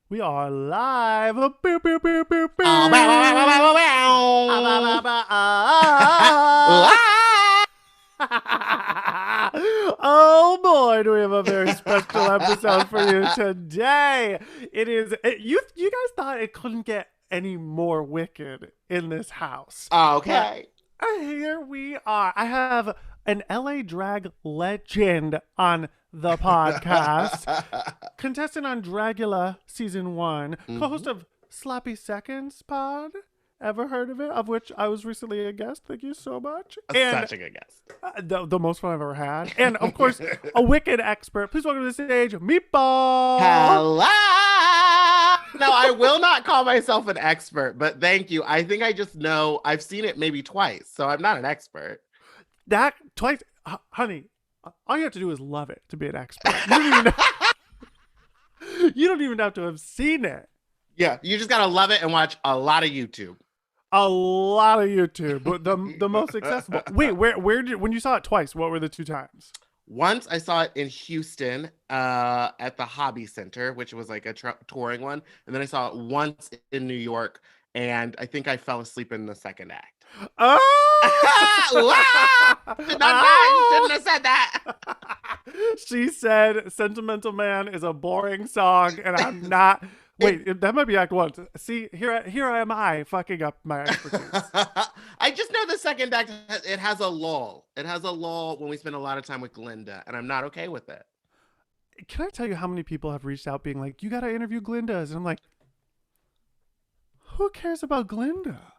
We are live. Boop, boop, boop, boop, boop. Oh, bow, bow, bow, bow, Ah, bah, bah, bow, bah, bow. ah. Ah! Oh boy, do we have a very special episode for you today. You guys thought it couldn't get any more wicked in this house. But Okay. here we are. I have an LA drag legend on the podcast, contestant on Dragula season 1, co-host Mhm. of Sloppy Seconds pod. Ever heard of it? Of which I was recently a guest. Thank you so much. And Such a good guess. the most fun I've ever had. And of course, a wicked expert. Please welcome to the stage, Meatball. Hello. No, I will not call myself an expert, but thank you. I think I just know I've seen it maybe twice, so I'm not an expert. That twice, honey. All you have to do is love it to be an expert. You don't even have to have seen it. Yeah, you just gotta love it and watch a lot of YouTube. A lot of YouTube, but the most accessible. Wait, where did when you saw it twice? What were the two times? Once I saw it in Houston at the Hobby Center, which was like a touring one. And then I saw it once in New York, and I think I fell asleep in the second act. Oh! Did not die. Shouldn't have said that. She said "Sentimental Man" is a boring song, and I'm not. Wait, that might be Act 1. See, here am I fucking up my expertise. I just know the second act, it has a lull. It has a lull when we spend a lot of time with Glinda, and I'm not okay with it. Can I tell you how many people have reached out being like, "You got to interview Glinda's," and I'm like, who cares about Glinda?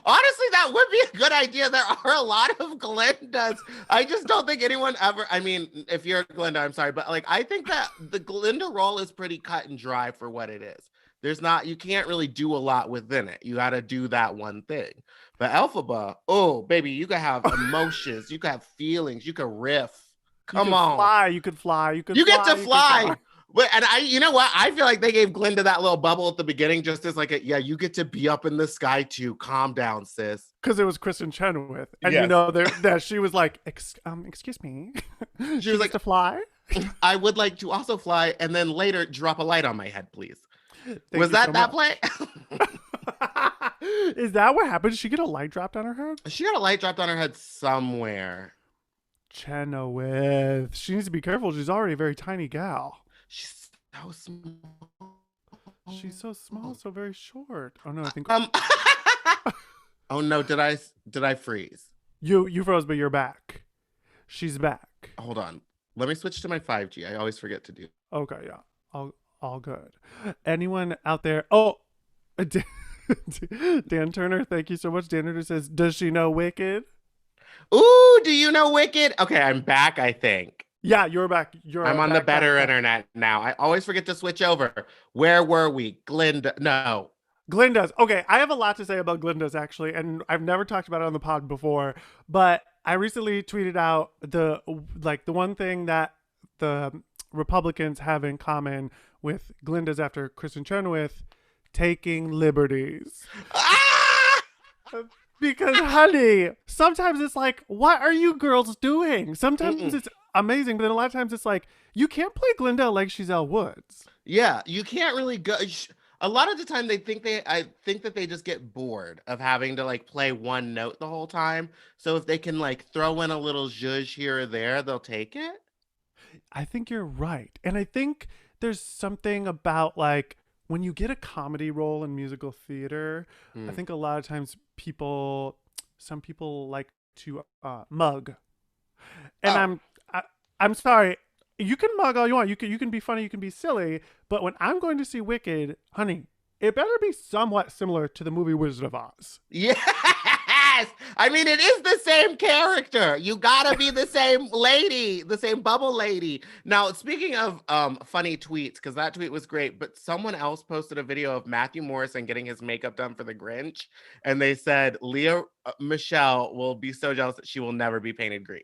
Honestly, that would be a good idea. There are a lot of Glindas. I just don't think anyone ever. I mean, if you're Glinda, I'm sorry, but like I think that the Glinda role is pretty cut and dry for what it is. You can't really do a lot within it. You got to do that one thing. But Elphaba, oh baby, you can have emotions, you can have feelings, you can riff. Come on, You could fly. You you get to could fly. But and you know what? I feel like they gave Glinda that little bubble at the beginning, just as like, yeah, you get to be up in the sky too. Calm down, sis. Because it was Kristen Chenoweth, and Yes. that she was like, excuse me, She was like, to fly. I would like to also fly, and then later drop a light on my head, please. Thank Was you that so that much. play? Is that what happened? Did she get a light dropped on her head? She got a light dropped on her head somewhere. Chenoweth. She needs to be careful. She's already a very tiny gal. She's so small. She's so small, so very short. Oh no, I think Oh no, did I freeze? you froze, but you're back. She's back. Hold on. Let me switch to my 5G. I always forget to do. Okay, yeah. All good. Anyone out there? Oh, Dan Turner, thank you so much. Dan Turner says, "Does she know Wicked?" Ooh, do you know Wicked? Okay, I'm back, I think. Yeah, you're back. I'm on the better internet now. I always forget to switch over. Where were we? Glinda. No. Glinda's. Okay, I have a lot to say about Glinda's actually, and I've never talked about it on the pod before, but I recently tweeted out the one thing that the Republicans have in common with Glinda's after Kristen Chenoweth taking liberties. Ah! Because, honey, sometimes it's like, what are you girls doing? Sometimes it's amazing, but then a lot of times it's like, you can't play Glinda like she's Elle Woods. Yeah, you can't really go. A lot of the time, I think that they just get bored of having to like play one note the whole time. So if they can like throw in a little zhuzh here or there, they'll take it. I think you're right. And I think there's something about like when you get a comedy role in musical theater, I think a lot of times some people like to mug. And I'm sorry. You can mug all you want. You can be funny, you can be silly, but when I'm going to see Wicked, honey, it better be somewhat similar to the movie Wizard of Oz. Yes. I mean, it is the same character. You gotta be the same lady, the same bubble lady. Now, speaking of funny tweets, because that tweet was great, but someone else posted a video of Matthew Morrison getting his makeup done for the Grinch, and they said Leah Michelle will be so jealous that she will never be painted green.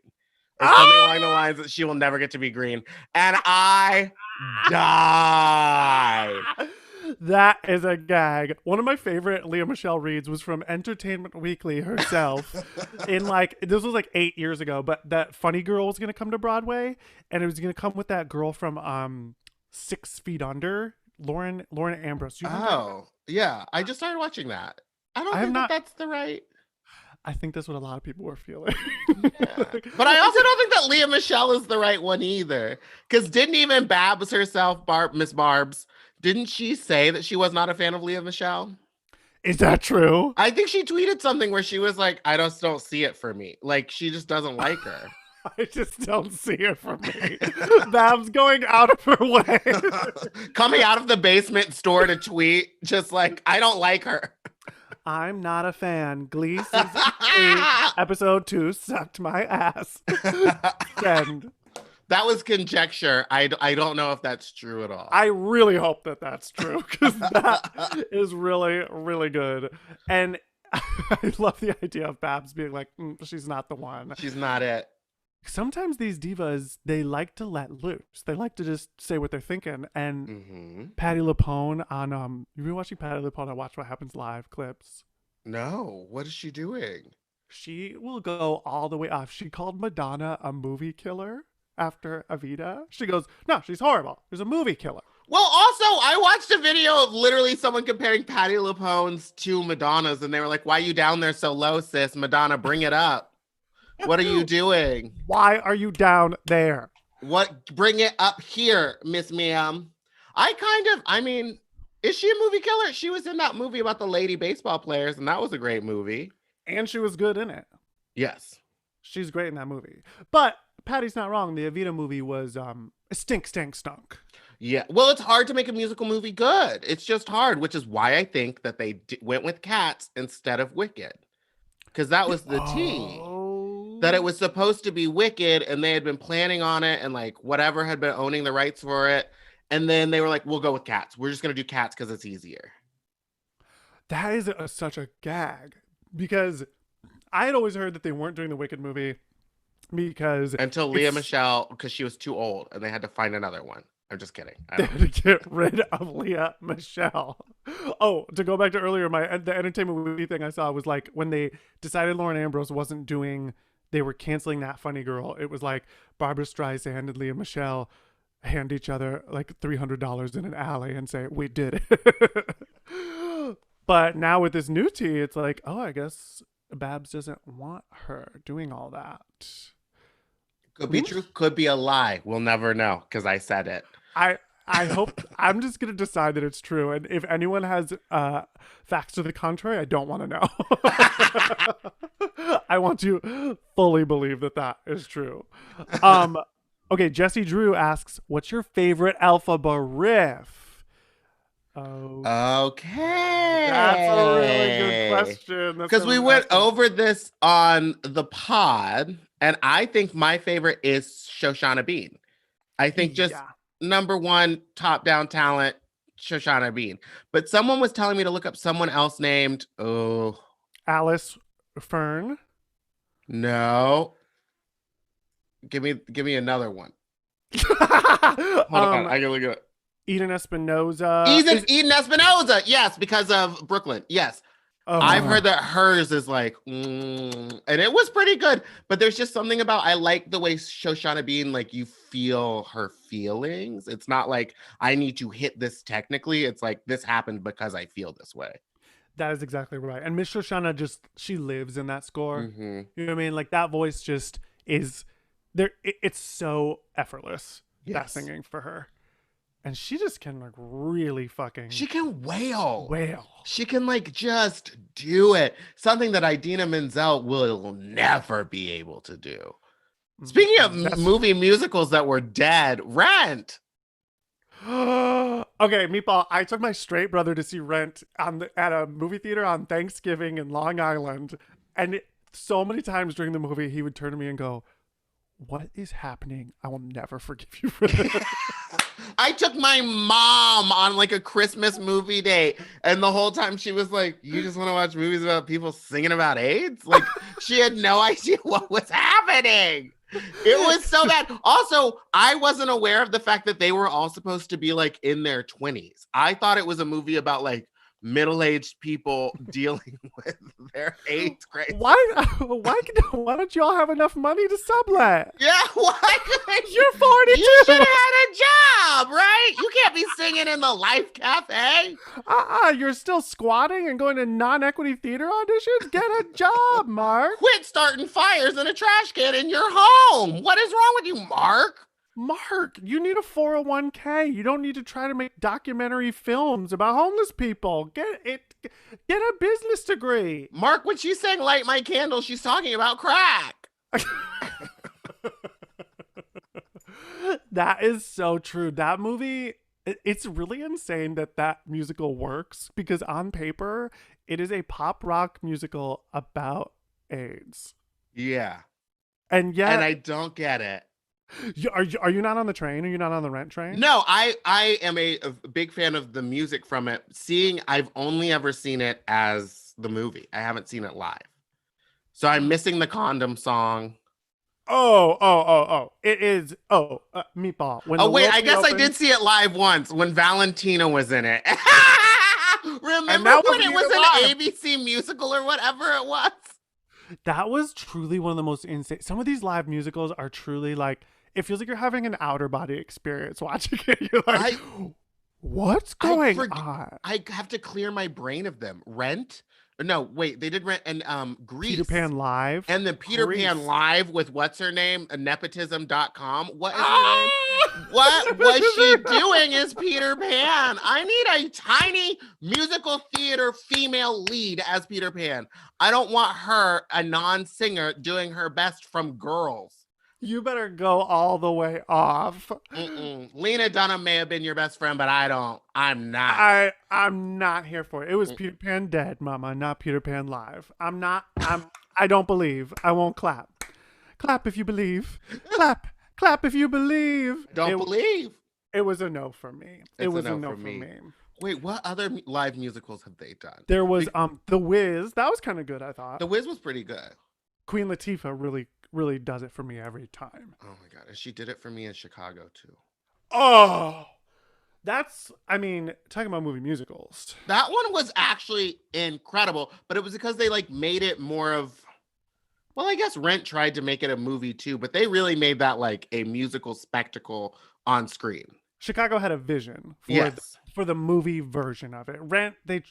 Or something along the lines that she will never get to be green. And I died. That is a gag. One of my favorite Leah Michelle reads was from Entertainment Weekly herself. This was like 8 years ago, but that Funny Girl was going to come to Broadway, and it was going to come with that girl from 6 Feet Under. Lauren Ambrose. You know what I'm talking about? Oh, yeah. I just started watching that. I don't I have think that not. that's the right. I think that's what a lot of people were feeling. Yeah. But I also don't think that Leah Michelle is the right one either. Because didn't even Babs herself, Miss Barb's, didn't she say that she was not a fan of Leah Michelle? Is that true? I think she tweeted something where she was like, I just don't see it for me. Like, she just doesn't like her. I just don't see it for me. Babs going out of her way. Coming out of the basement store to tweet, just like, I don't like her. I'm not a fan. Glee season 3, episode 2 sucked my ass. Send. That was conjecture. I don't know if that's true at all. I really hope that that's true because that is really, really good. And I love the idea of Babs being like, she's not the one. She's not it. Sometimes these divas, they like to let loose. They like to just say what they're thinking. And Patti LuPone on, you've been watching Patti LuPone on Watch What Happens Live clips? No. What is she doing? She will go all the way off. She called Madonna a movie killer. After Evita, she goes, no, she's horrible. There's a movie killer. Well, also, I watched a video of literally someone comparing Patti LuPone's to Madonna's, and they were like, why are you down there so low, sis? Madonna, bring it up. What are you doing? Why are you down there? Bring it up here, Miss Ma'am. I mean, is she a movie killer? She was in that movie about the lady baseball players, and that was a great movie. And she was good in it. Yes. She's great in that movie. But Patty's not wrong. The Evita movie was stunk. Yeah. Well, it's hard to make a musical movie good. It's just hard, which is why I think that they went with Cats instead of Wicked. Because that was the tea. That it was supposed to be Wicked, and they had been planning on it, and like whatever had been owning the rights for it. And then they were like, we'll go with Cats. We're just going to do Cats because it's easier. That is such a gag. Because I had always heard that they weren't doing the Wicked movie because until Leah Michelle, because she was too old and they had to find another one. I'm just kidding. They had to get rid of Leah Michelle. Oh, to go back to earlier, the entertainment movie thing I saw was like when they decided Lauren Ambrose wasn't doing, they were canceling That Funny Girl. It was like Barbara Streisand and Leah Michelle hand each other like $300 in an alley and say, we did it. But now with this new tea, it's like, oh, I guess Babs doesn't want her doing all that. Could be true, could be a lie. We'll never know because I said it. I hope I'm just going to decide that it's true. And if anyone has facts to the contrary, I don't want to know. I want to fully believe that that is true. Okay, Jesse Drew asks, what's your favorite Elphaba riff? Okay. That's a really good question. Because we went over this on the pod, and I think my favorite is Shoshana Bean. I think just number one top-down talent, Shoshana Bean. But someone was telling me to look up someone else named, Alice Fern. No. Give me another one. Hold on, I can look it up. Eden Espinosa. Eden Espinosa, yes, because of Brooklyn, yes. I've heard that hers is like, and it was pretty good. But there's just something about, I like the way Shoshana Bean, like you feel her feelings. It's not like I need to hit this technically. It's like this happened because I feel this way. That is exactly right. And Miss Shoshana she lives in that score. You know what I mean? Like that voice just is there. It's so effortless, that singing for her. And she just can like really fucking. She can wail. Wail. She can like just do it. Something that Idina Menzel will never be able to do. Speaking of movie musicals that were dead, Rent. Okay, Meatball. I took my straight brother to see Rent at a movie theater on Thanksgiving in Long Island, and so many times during the movie he would turn to me and go, "What is happening? I will never forgive you for this." I took my mom on like a Christmas movie date, and the whole time she was like, "You just want to watch movies about people singing about AIDS?" Like she had no idea what was happening. It was so bad. Also, I wasn't aware of the fact that they were all supposed to be like in their 20s. I thought it was a movie about like middle-aged people dealing with their AIDS crisis. Why don't y'all have enough money to sublet? Yeah, why? You're 42. You should have had a job, right? You can't be singing in the Life Cafe. You're still squatting and going to non-equity theater auditions? Get a job, Mark. Quit starting fires in a trash can in your home. What is wrong with you, Mark? Mark, you need a 401k. You don't need to try to make documentary films about homeless people. Get a business degree. Mark, when she's saying light my candle, she's talking about crack. That is so true. That movie, it's really insane that musical works because on paper, it is a pop rock musical about AIDS. Yeah. And yet... And I don't get it. Are you not on the train? Are you not on the Rent train? No, I am a big fan of the music from it. I've only ever seen it as the movie. I haven't seen it live. So I'm missing the condom song. Oh. It is. Meatball. I guess I did see it live once when Valentina was in it. Remember when it was an ABC musical or whatever it was? That was truly one of the most insane. Some of these live musicals are truly like, it feels like you're having an outer body experience watching it. You're like, what's going on? I have to clear my brain of them. Rent? No, wait, they did Rent and Grease. Peter Pan Live. And then Peter Pan Live with what's her name? Nepotism.com. What is her name? What was she doing as Peter Pan? I need a tiny musical theater female lead as Peter Pan. I don't want her, a non-singer, doing her best from Girls. You better go all the way off. Lena Dunham may have been your best friend, but I'm not. I'm not here for it. It was Peter Pan Dead, Mama, not Peter Pan Live. I don't believe. I won't clap. Clap if you believe. Clap if you believe. Don't believe. It was a no for me. It was a no for me. Wait, what other live musicals have they done? There was The Wiz. That was kind of good, I thought. The Wiz was pretty good. Queen Latifah really does it for me every time. Oh my God. And she did it for me in Chicago too. Oh, talking about movie musicals. That one was actually incredible, but it was because they made it more of, well, I guess Rent tried to make it a movie too, but they really made that like a musical spectacle on screen. Chicago had a vision for the movie version of it. Rent, they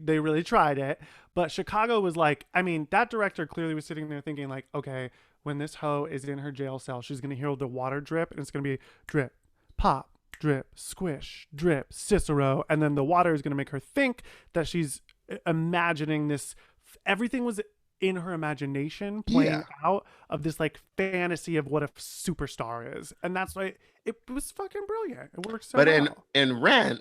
really tried it, but Chicago was like, that director clearly was sitting there thinking like, okay, when this hoe is in her jail cell, she's going to hear the water drip, and it's going to be drip, pop, drip, squish, drip, Cicero, and then the water is going to make her think that she's imagining this. Everything was in her imagination playing out of this like fantasy of what a superstar is, and that's why it was fucking brilliant. It worked so well. But in Rent,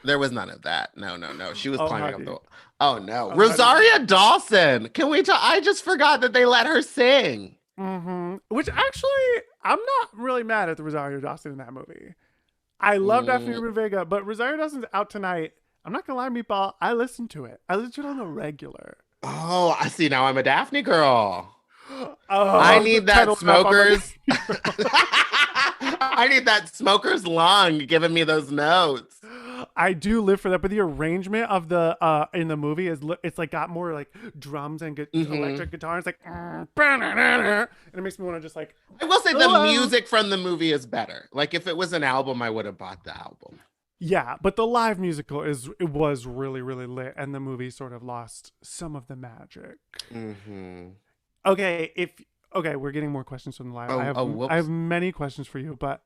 there was none of that. No. She was climbing up the. Oh no, Rosaria Dawson. Can we talk? I just forgot that they let her sing. Which actually, I'm not really mad at the Rosario Dawson in that movie. I love Daphne Rubin Vega, but Rosario Dawson's out tonight. I'm not gonna lie, Meatball. I listened to it. I listened to it on the regular. Oh, I see. Now I'm a Daphne girl. I need that smokers. I need that smoker's lung giving me those notes. I do live for that, but the arrangement of the in the movie it's like got more like drums and electric guitar. It's like, and it makes me want to just like. I will say the music from the movie is better. Like if it was an album, I would have bought the album. Yeah, but the live musical was really, really lit, and the movie sort of lost some of the magic. Okay, we're getting more questions from the live. I have many questions for you, but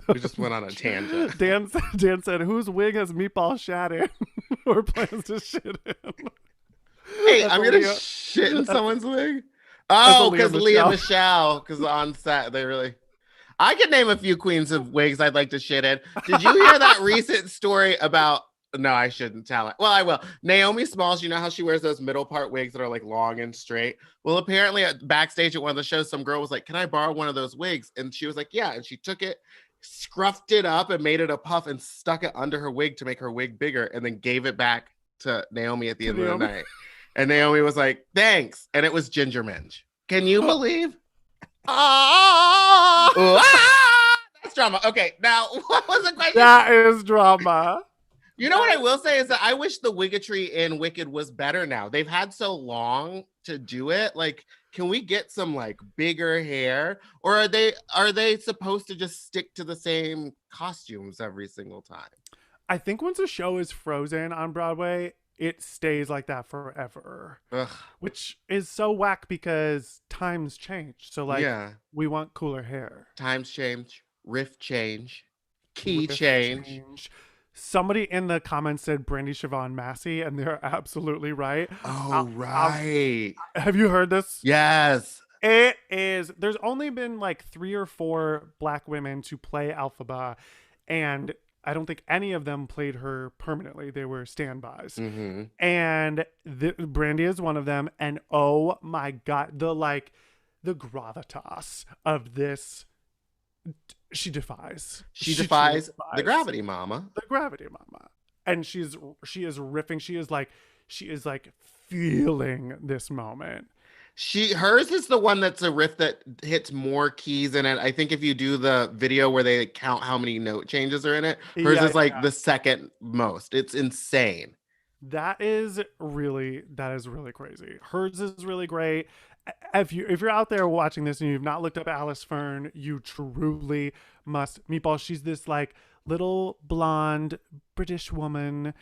we just went on a tangent. Dan said, "Whose wig has Meatball shat in, or plans to shit in?" Hey, I'm gonna shit in someone's wig. Oh, because Leah Michelle, because on set they really. I could name a few queens of wigs I'd like to shit in. Did you hear that recent story about? No, I shouldn't tell it. Well, I will. Naomi Smalls, you know how she wears those middle part wigs that are like long and straight? Well, apparently backstage at one of the shows, some girl was like, "Can I borrow one of those wigs?" And she was like, "Yeah." And she took it, scruffed it up and made it a puff and stuck it under her wig to make her wig bigger and then gave it back to Naomi at the end of the night. And Naomi was like, "Thanks." And it was Ginger Minge. Can you believe? That's drama. Okay, now what was the question? That is drama. You know what I will say is that I wish the wiggetry in Wicked was better now. They've had so long to do it. Like, can we get some like bigger hair? Or are they supposed to just stick to the same costumes every single time? I think once a show is frozen on Broadway, it stays like that forever, Ugh. which is so whack because times change. So like Yeah. we want cooler hair. Times change, riff change, key Riff change. change. Somebody in the comments said Brandy Siobhan Massey, and they're absolutely right. Oh, right. Have you heard this? Yes. It is. There's only been like 3 or 4 black women to play Alphaba, and I don't think any of them played her permanently. They were standbys, Mm-hmm. and Brandy is one of them. And oh my god, the gravitas of this, she defies. She truly defies the gravity mama. the gravity mama, and she is riffing. She is like feeling this moment. Hers is the one that's a riff that hits more keys in it. I think if you do the video where they count how many note changes are in it, hers Yeah, is like yeah. the second most. It's insane. That is really crazy. Hers is really great. If you're out there watching this and you've not looked up Alice Fern, you truly must. Meatball, she's this like little blonde British woman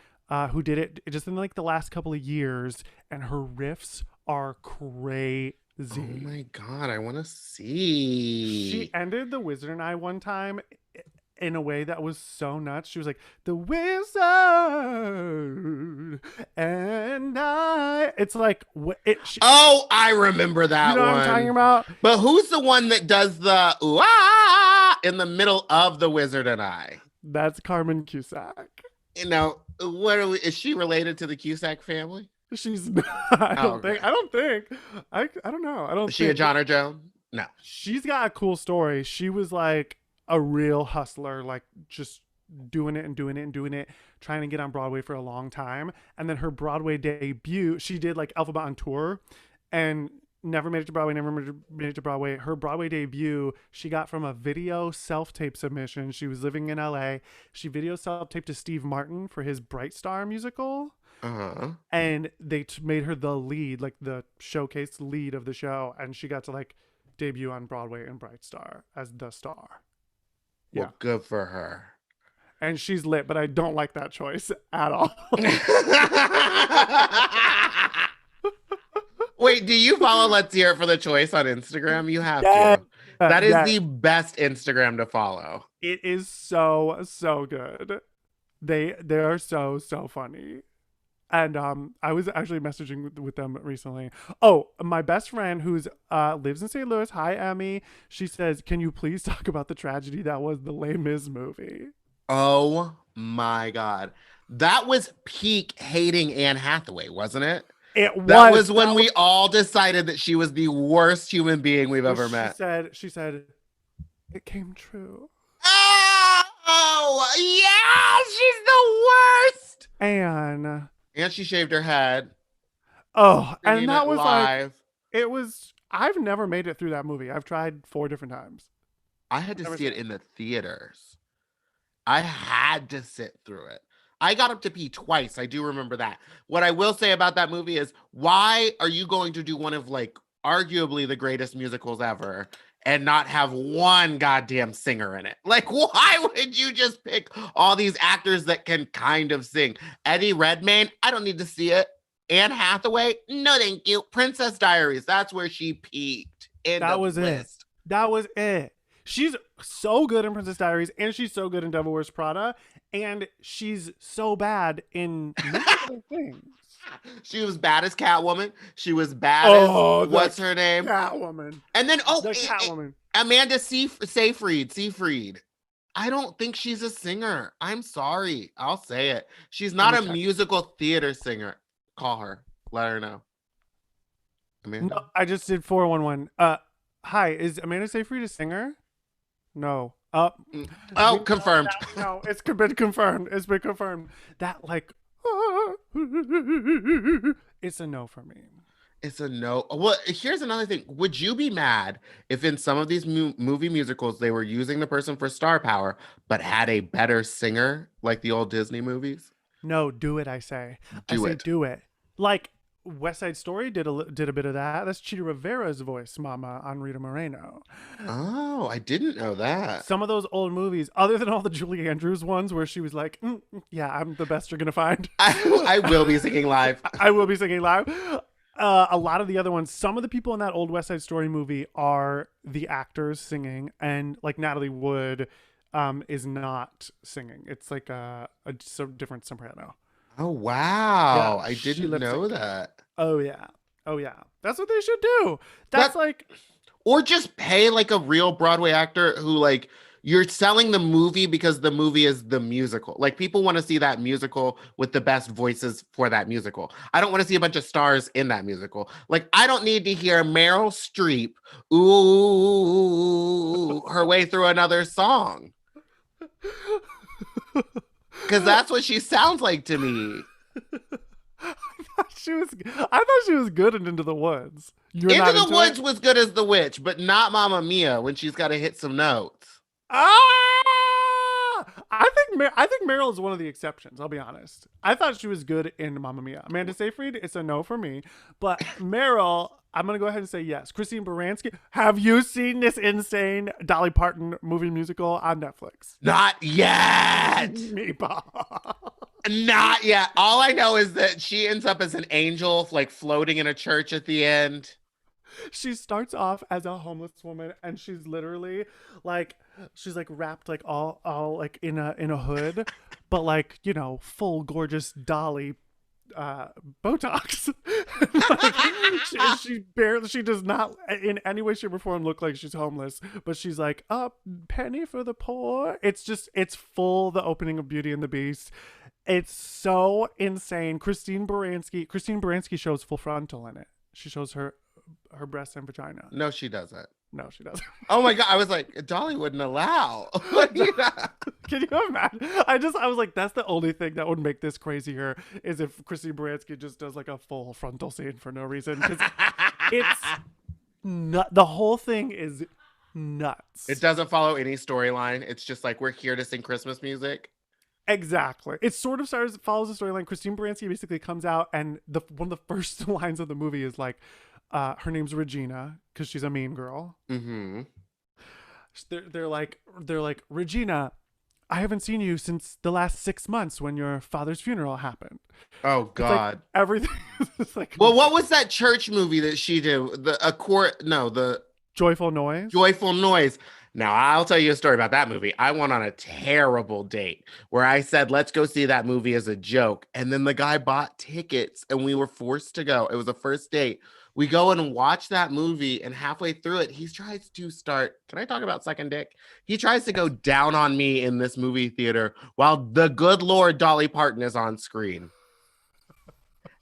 who did it just in like the last couple of years, and her riffs are crazy. Oh my god, I want to She see. ended The Wizard and I one time in a way that was so nuts. She was like, "The Wizard and I." It's like Oh, I remember that you know one. what I'm talking about? But who's the one that does the ooh, ah, in the middle of The Wizard and I? That's Carmen Cusack. You know, is she related to the Cusack family? She's not. I Oh, don't think. okay. I don't think. I don't know. I don't Is she a think. John or Joan? No. She's got a cool story. She was like a real hustler, like just doing it and doing it and doing it, trying to get on Broadway for a long time. And then her Broadway debut, she did like Alphabet on tour and never made it to Broadway, never made it to Broadway. Her Broadway debut, she got from a video self-tape submission. She was living in LA. She video self-taped to Steve Martin for his Bright Star musical. Uh-huh. And they made her the lead, like the showcase lead of the show. And she got to like debut on Broadway in Bright Star as the star. Well, Yeah. good for her. And she's lit, but I don't like that choice at all. Wait, do you follow Let's Hear It for the Choice on Instagram? You have Yeah. to. That is Yeah. the best Instagram to follow. It is so good. They are so funny. And I was actually messaging with them recently. Oh, my best friend who's lives in St. Louis. Hi, Emmy. She says, "Can you please talk about the tragedy that was the Les Mis movie?" Oh my God. That was peak hating Anne Hathaway, wasn't it? That was when we all decided that she was the worst human being we've ever met. She said, "It came true." Oh, yeah, she's the worst. And she shaved her head. And that was live. I've never made it through that movie. I've tried 4 different times. I had to see it in the theaters. I had to sit through it. I got up to pee twice. I do remember that. What I will say about that movie is, why are you going to do one of like arguably the greatest musicals ever and not have one goddamn singer in it? Like, why would you just pick all these actors that can kind of sing? Eddie Redmayne, I don't need to see it. Anne Hathaway, no thank you. Princess Diaries, that's where she peaked. That was it. She's so good in Princess Diaries, and she's so good in Devil Wears Prada, and she's so bad in multiple things. She was bad as Catwoman. She was bad as what's her name? Catwoman. And then Catwoman. Amanda Seyfried. I don't think she's a singer. I'm sorry. I'll say it. She's not a musical theater singer. Call her. Let her know. Amanda? No, I just did 411. Hi, is Amanda Seyfried a singer? No. Confirmed. No, it's been confirmed. It's been confirmed. That like, it's a no for me. It's a no. Well, here's another thing. Would you be mad if in some of these movie musicals they were using the person for star power, but had a better singer, like the old Disney movies? No, do it. I say. I Do say it. do it. Like West Side Story did a bit of that. That's Chita Rivera's voice, Mama, on Rita Moreno. Oh, I didn't know that. Some of those old movies, other than all the Julie Andrews ones, where she was like, "Yeah, I'm the best you're gonna find." I will be singing live. I will be singing live. A lot of the other ones, some of the people in that old West Side Story movie are the actors singing, and like Natalie Wood is not singing. It's like a different soprano. Oh Yeah, wow. I she didn't lip know synced. that. Oh yeah, oh yeah. That's what they should do. That's That like or just pay like a real Broadway actor who like you're selling the movie because the movie is the musical. Like people want to see that musical with the best voices for that musical. I don't want to see a bunch of stars in that musical. Like I don't need to hear Meryl Streep ooh her way through another song because that's what she sounds like to me. she was. I thought she was good in Into the Woods. You're Into not the into it. Woods was good as the witch, but not Mamma Mia when she's got to hit some notes. Ah! I think Meryl is one of the exceptions. I'll be honest. I thought she was good in Mamma Mia. Amanda Seyfried, it's a no for me. But Meryl, I'm gonna go ahead and say yes. Christine Baranski, have you seen this insane Dolly Parton movie musical on Netflix? Not yet. Meatball. Not yet. All I know is that she ends up as an angel, like floating in a church at the end. She starts off as a homeless woman, and she's literally like, she's like wrapped like all like in a hood, but like, you know, full gorgeous Dolly Botox. Like, she does not in any way shape or form look like she's homeless, but she's like a penny for the poor. It's full the opening of Beauty and the Beast. It's so insane. Christine Baranski shows full frontal in it. She shows her breast and vagina. No, she doesn't. No, she doesn't. Oh my God. I was like, Dolly wouldn't allow. Can you imagine? I was like, that's the only thing that would make this crazier is if Christine Baranski just does like a full frontal scene for no reason. Because it's the whole thing is nuts. It doesn't follow any storyline. It's just like, we're here to sing Christmas music. Exactly. It sort of follows the storyline. Christine Baranski basically comes out, and one of the first lines of the movie is like, her name's Regina because she's a mean girl. Mm-hmm. They're like Regina, I haven't seen you since the last 6 months when your father's funeral happened. Oh God. Like, everything is like. Well, what was that church movie that she did? The Joyful Noise. Joyful Noise. Now, I'll tell you a story about that movie. I went on a terrible date where I said, let's go see that movie as a joke. And then the guy bought tickets and we were forced to go. It was a first date. We go and watch that movie, and halfway through it, he tries to start. Can I talk about sucking dick? He tries to go down on me in this movie theater while the good Lord Dolly Parton is on screen.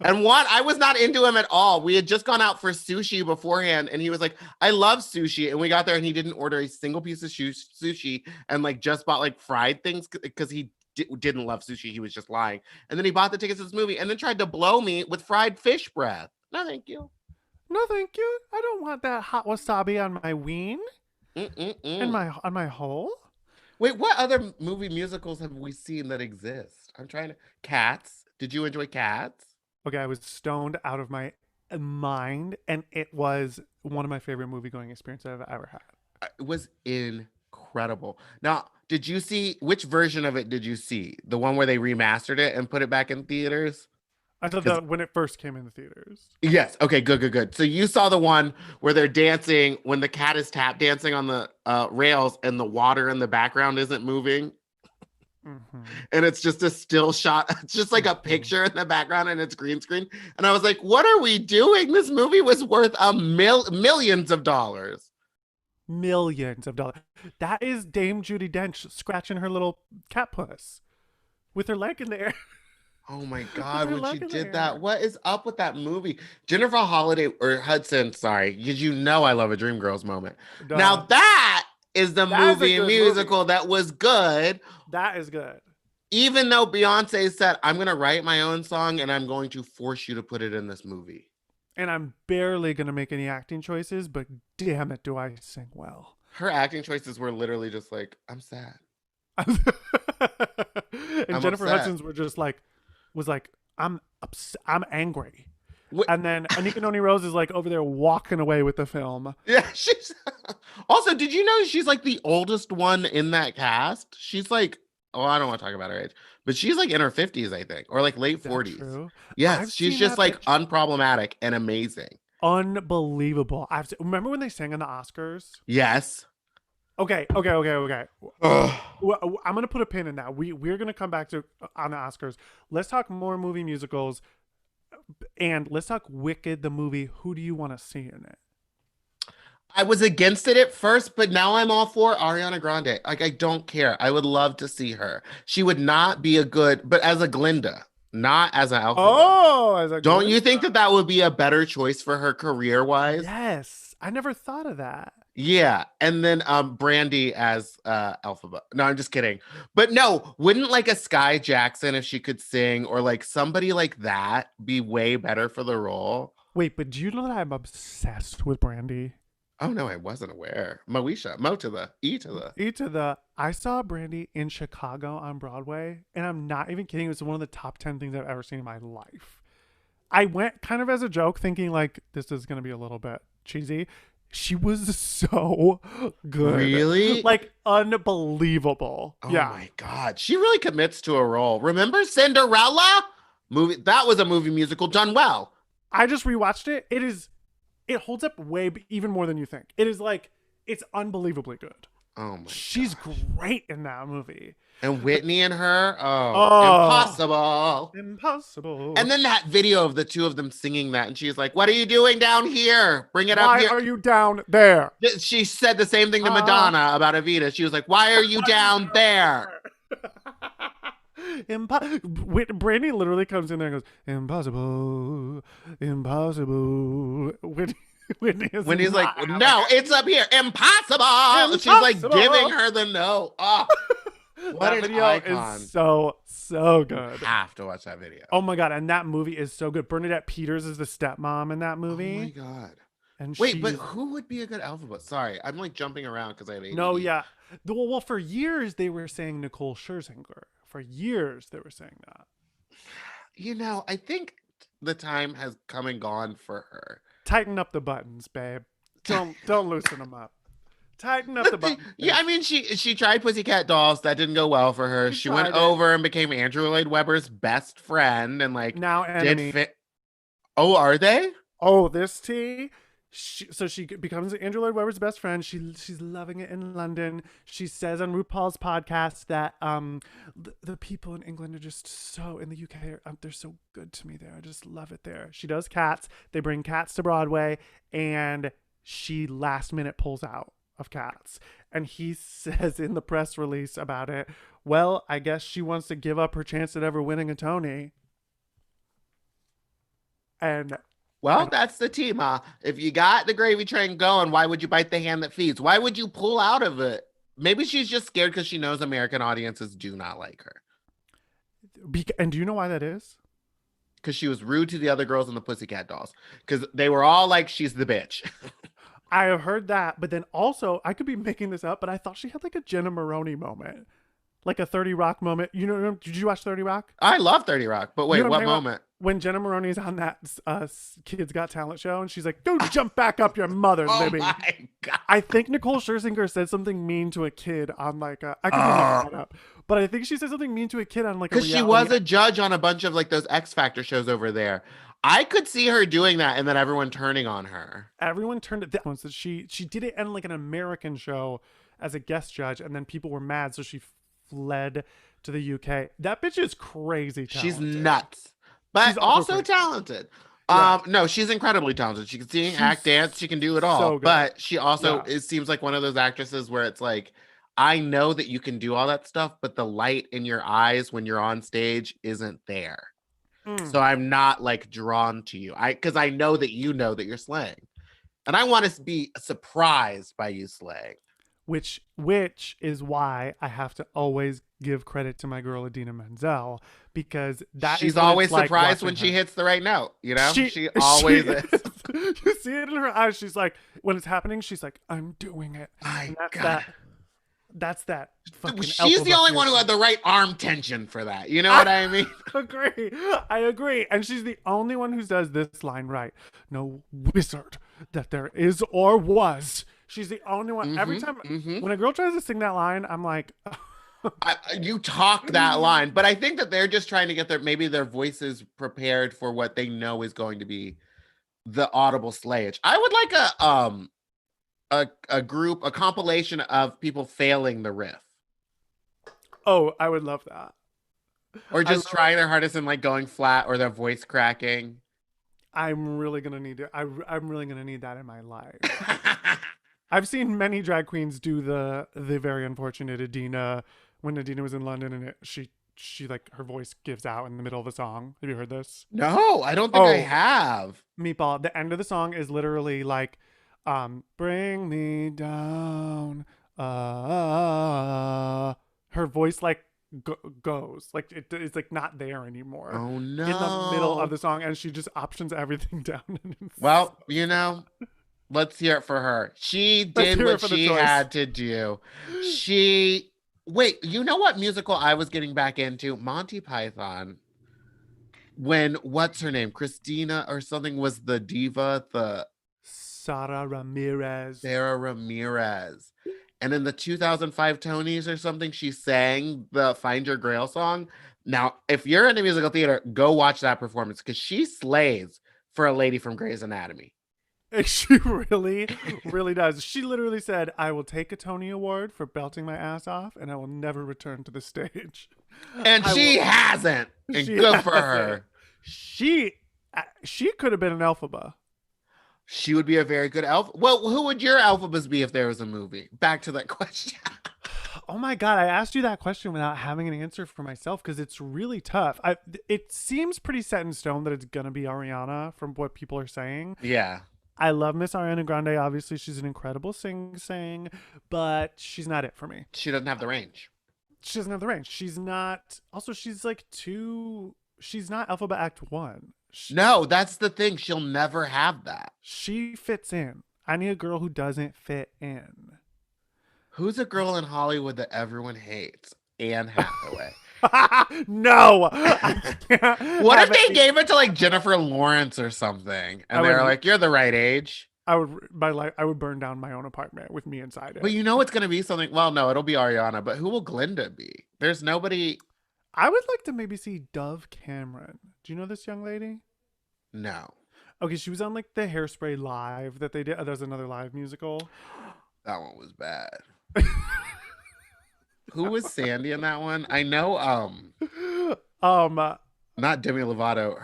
And I was not into him at all. We had just gone out for sushi beforehand, and he was like, I love sushi. And we got there, and he didn't order a single piece of sushi and like just bought like fried things because he didn't love sushi. He was just lying. And then he bought the tickets to this movie and then tried to blow me with fried fish breath. No, thank you. No, thank you. I don't want that hot wasabi on my ween. And on my hole. Wait, what other movie musicals have we seen that exist? I'm trying to. Cats. Did you enjoy Cats? Okay, I was stoned out of my mind, and it was one of my favorite movie going experiences I've ever had. It was incredible. Now, did you see which version of it did you see? The one where they remastered it and put it back in theaters? I thought that when it first came in the theaters. Yes. Okay, good. So you saw the one where they're dancing when the cat is tap dancing on the rails and the water in the background isn't moving. Mm-hmm. And it's just a still shot. It's just like a picture in the background and it's green screen. And I was like, what are we doing? This movie was worth millions of dollars. Millions of dollars. That is Dame Judi Dench scratching her little cat puss with her leg in the air. Oh my God, when she did that. What is up with that movie? Jennifer Hudson, sorry, because you know I love a Dreamgirls moment. Duh. Now that is the movie and musical that was good. That is good. Even though Beyonce said, I'm going to write my own song and I'm going to force you to put it in this movie. And I'm barely going to make any acting choices, but damn it, do I sing well. Her acting choices were literally just like, I'm sad. And Jennifer Hudson's were just like, was like, I'm angry. Wh- And then Anika Noni Rose is like over there walking away with the film. Yeah, she's also, did you know she's like the oldest one in that cast? She's like, oh, I don't want to talk about her age, but she's like in her 50s, I think, or like late Is that 40s. true? Yes, I've she's seen just that like bitch. unproblematic and amazing. Unbelievable. Remember when they sang on the Oscars? Yes. Okay. Ugh. Well, I'm gonna put a pin in that. We're gonna come back to on the Oscars. Let's talk more movie musicals, and let's talk Wicked the movie. Who do you want to see in it? I was against it at first, but now I'm all for Ariana Grande. Like, I don't care. I would love to see her. She would not be a good, but as a Glinda, not as an Elphaba. Oh, as a Don't you Glinda. think that that would be a better choice for her career wise? Yes, I never thought of that. Yeah, and then Brandy as Elphaba. No, I'm just kidding. But no, wouldn't like a Sky Jackson if she could sing or like somebody like that be way better for the role? Wait, but do you know that I'm obsessed with Brandy? Oh no, I wasn't aware. Moesha, Mo to the E to the. I saw Brandy in Chicago on Broadway, and I'm not even kidding. It was one of the top 10 things I've ever seen in my life. I went kind of as a joke, thinking like this is gonna be a little bit cheesy. She was so good. Really? Like unbelievable. Oh Yeah. my God. She really commits to a role. Remember Cinderella? Movie that was a movie musical done well. I just rewatched it. It holds up even more than you think. It is like it's unbelievably good. Oh my She's gosh. great in that movie. And Whitney and her, Oh, impossible. impossible. And then that video of the two of them singing that, and she's like, "What are you doing down here? Bring it up Why here." are you down there? She said the same thing to Madonna about Evita. She was like, "Why are you down there?" Brandy literally comes in there and goes, impossible, impossible. When he's like, "No, it's up here, impossible." She's like giving her the no. Oh, what that an video icon! is so good. You have to watch that video. Oh my God, and that movie is so good. Bernadette Peters is the stepmom in that Oh movie. my God. And Wait, but who would be a good alphabet? Sorry, I'm like jumping around because I have ADD. no, yeah. Well, for years they were saying Nicole Scherzinger. For years they were saying that. You know, I think the time has come and gone for her. Tighten up the buttons, babe. Don't loosen them up. Tighten up the buttons. Yeah, I mean, she tried Pussycat Dolls. That didn't go well for her. She went over and became Andrew Lloyd Webber's best friend, and like now enemy. Oh, are they? Oh, this tea. So she becomes Andrew Lloyd Webber's best friend. She's loving it in London. She says on RuPaul's podcast that the people in England are just so in the UK they're so good to me there. I just love it there. She does Cats. They bring Cats to Broadway, and she last minute pulls out of Cats. And he says in the press release about it, well, I guess she wants to give up her chance at ever winning a Tony. And well, that's the team, huh? If you got the gravy train going, why would you bite the hand that feeds? Why would you pull out of it? Maybe she's just scared because she knows American audiences do not like her. And do you know why that is? Because she was rude to the other girls in the Pussycat Dolls. Because they were all like, she's the bitch. I have heard that, but then also, I could be making this up, but I thought she had like a Jenna Maroney moment. Like a 30 Rock moment. You know, did you watch 30 Rock? I love 30 Rock, but wait, what moment? When Jenna Maroney's on that Kids Got Talent show and she's like, go jump back up your mother, Libby. Oh my God. I think Nicole Scherzinger said something mean to a kid on like I could be making that up, but I think she said something mean to a kid on like a because she was a judge on a bunch of like those X Factor shows over there. I could see her doing that and then everyone turning on her. Everyone turned it down. So she did it in like an American show as a guest judge, and then people were mad, so she fled to the UK. That bitch is crazy talented. She's nuts. But she's also talented. Yeah. No, she's incredibly talented. She can sing, act, dance. She can do it all. So but she also it seems like one of those actresses where it's like, I know that you can do all that stuff, but the light in your eyes when you're on stage isn't there. So I'm not like drawn to you. Because I know that you know that you're slaying. And I want to be surprised by you slaying. Which is why I have to always give credit to my girl Idina Menzel, because she's always surprised when she hits the right note. You know, she always is. You see it in her eyes. She's like, when it's happening, she's like, I'm doing it. I got That's that fucking She's the Elphaba only one who fierceness. had the right arm tension for that. You know what I I mean? agree. I agree. And she's the only one who does this line right. No wizard that there is or was. She's the only one. Every Mm-hmm. time Mm-hmm. when a girl tries to sing that line, I'm like, You talk that line, but I think that they're just trying to get their voices prepared for what they know is going to be the audible slayage. I would like a compilation of people failing the riff oh, I would love that. or I just trying their hardest and like going flat or their voice cracking. I'm really gonna need it. I'm really gonna need that in my life. I've seen many drag queens do the very unfortunate Adina when Adina was in London and she like her voice gives out in the middle of the song. Have you heard this? No, I don't think I Oh, have. Meatball. The end of the song is literally like, bring me down. Her voice like goes like it's like not there anymore Oh in the middle of no. the song, and she just options everything down. And Well, let's hear it for her. She let's did hear it what for the she choice. had to do. She Wait, you know what musical I was getting back into? Monty Python. When what's her name? Christina or something was the diva, the Sara Ramirez. Sarah Ramirez. And in the 2005 Tonys or something, she sang the Find Your Grail song. Now, if you're into musical theater, go watch that performance because she slays for a lady from Grey's Anatomy. She really, really does. She literally said, I will take a Tony Award for belting my ass off and I will never return to the stage. And I she will. hasn't. And She good for has her. it. She could have been an Elphaba. She would be a very good elf. Well, who would your Elphabas be if there was a movie? Back to that question. Oh my God, I asked you that question without having an answer for myself because it's really tough. It seems pretty set in stone that it's going to be Ariana from what people are saying. Yeah. I love Miss Ariana Grande. Obviously, she's an incredible sing, but she's not it for me. She doesn't have the range. She doesn't have the range. She's not. Also, she's like too. She's not Alphabet Act 1. No, that's the thing. She'll never have that. She fits in. I need a girl who doesn't fit in. Who's a girl in Hollywood that everyone hates? Anne Hathaway. No, I can't. What if they gave it to like Jennifer Lawrence or something, and they were like, "You're the right age." I would burn down my own apartment with me inside it. But you know it's gonna be something. Well, no, it'll be Ariana. But who will Glinda be? There's nobody. I would like to maybe see Dove Cameron. Do you know this young lady? No, Okay, she was on like the Hairspray Live that they did. There's another live musical. that one was bad. Who was Sandy in that one? I know. Not Demi Lovato.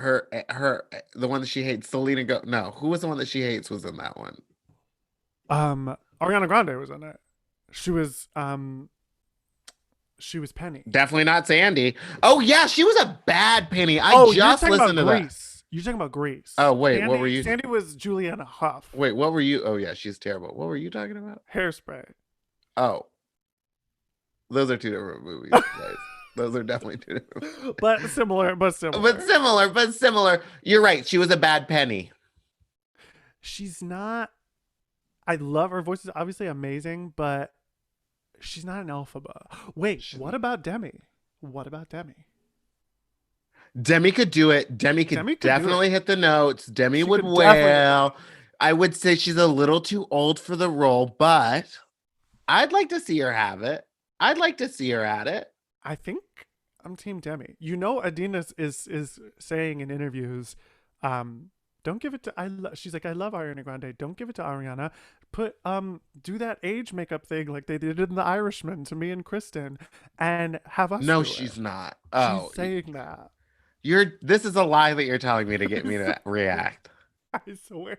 The one that she hates. Selena. No, who was the one that she hates? Was in that one. Ariana Grande was in it. She was Penny. Definitely not Sandy. Oh yeah, she was a bad Penny. I just listened to that. You're talking about Grease. Oh wait, Sandy, what were you? Sandy was Juliana Huff. Wait, what were you? Oh yeah, she's terrible. What were you talking about? Hairspray. Oh, those are two different movies, guys. Those are definitely two different. But similar. But similar. You're right. She was a bad Penny. She's not. I love her voice is obviously amazing, but she's not an Elphaba. Wait, what about Demi? Demi could do it. Demi could definitely hit the notes. Demi would wail. I would say she's a little too old for the role, but I'd like to see her have it. I'd like to see her at it. I think I'm Team Demi. You know, Adina is saying in interviews, don't give it to she's like, I love Ariana Grande. Don't give it to Ariana. Do that age makeup thing like they did in The Irishman to me and Kristen, and have us. No, do she's it. not. Oh, she's saying that. This is a lie that you're telling me to get me to react. I swear.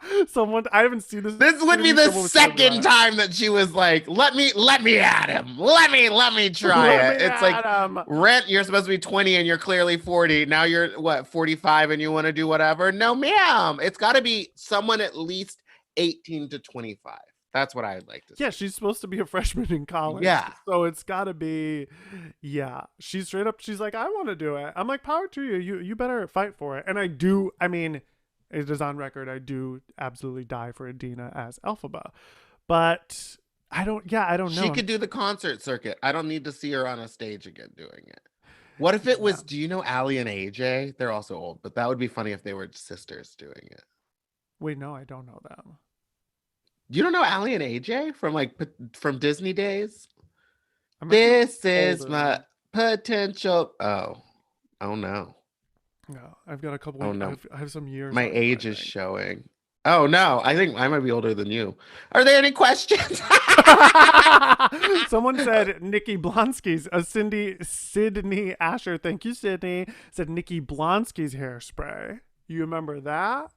I haven't seen this. This would be the second time that she was like, let me at him. Let me try it. It's like Rent, you're supposed to be 20 and you're clearly 40. Now you're 45 and you want to do whatever? No, ma'am. It's got to be someone at least 18 to 25. That's what I'd like to say. Yeah, she's supposed to be a freshman in college. Yeah. So it's got to be, yeah. She's straight up, she's like, I want to do it. I'm like, power to you. You better fight for it. And I do, I mean, it is on record, I do absolutely die for Adina as Elphaba. But I don't She know. could do the concert circuit. I don't need to see her on a stage again doing it. What if it Yeah. was, do you know Allie and AJ? They're also old, but that would be funny if they were sisters doing it. Wait, no, I don't know them. You don't know Allie and AJ from from Disney days? I might be This is older my than. potential. Oh no. No, I've got a couple. Oh no. I have some years My on you, age I is think. showing. Oh no, I think I might be older than you. Are there any questions? Someone said Nikki Blonsky's, Sydney Asher. Thank you, Sydney. Said Nikki Blonsky's hairspray. You remember that?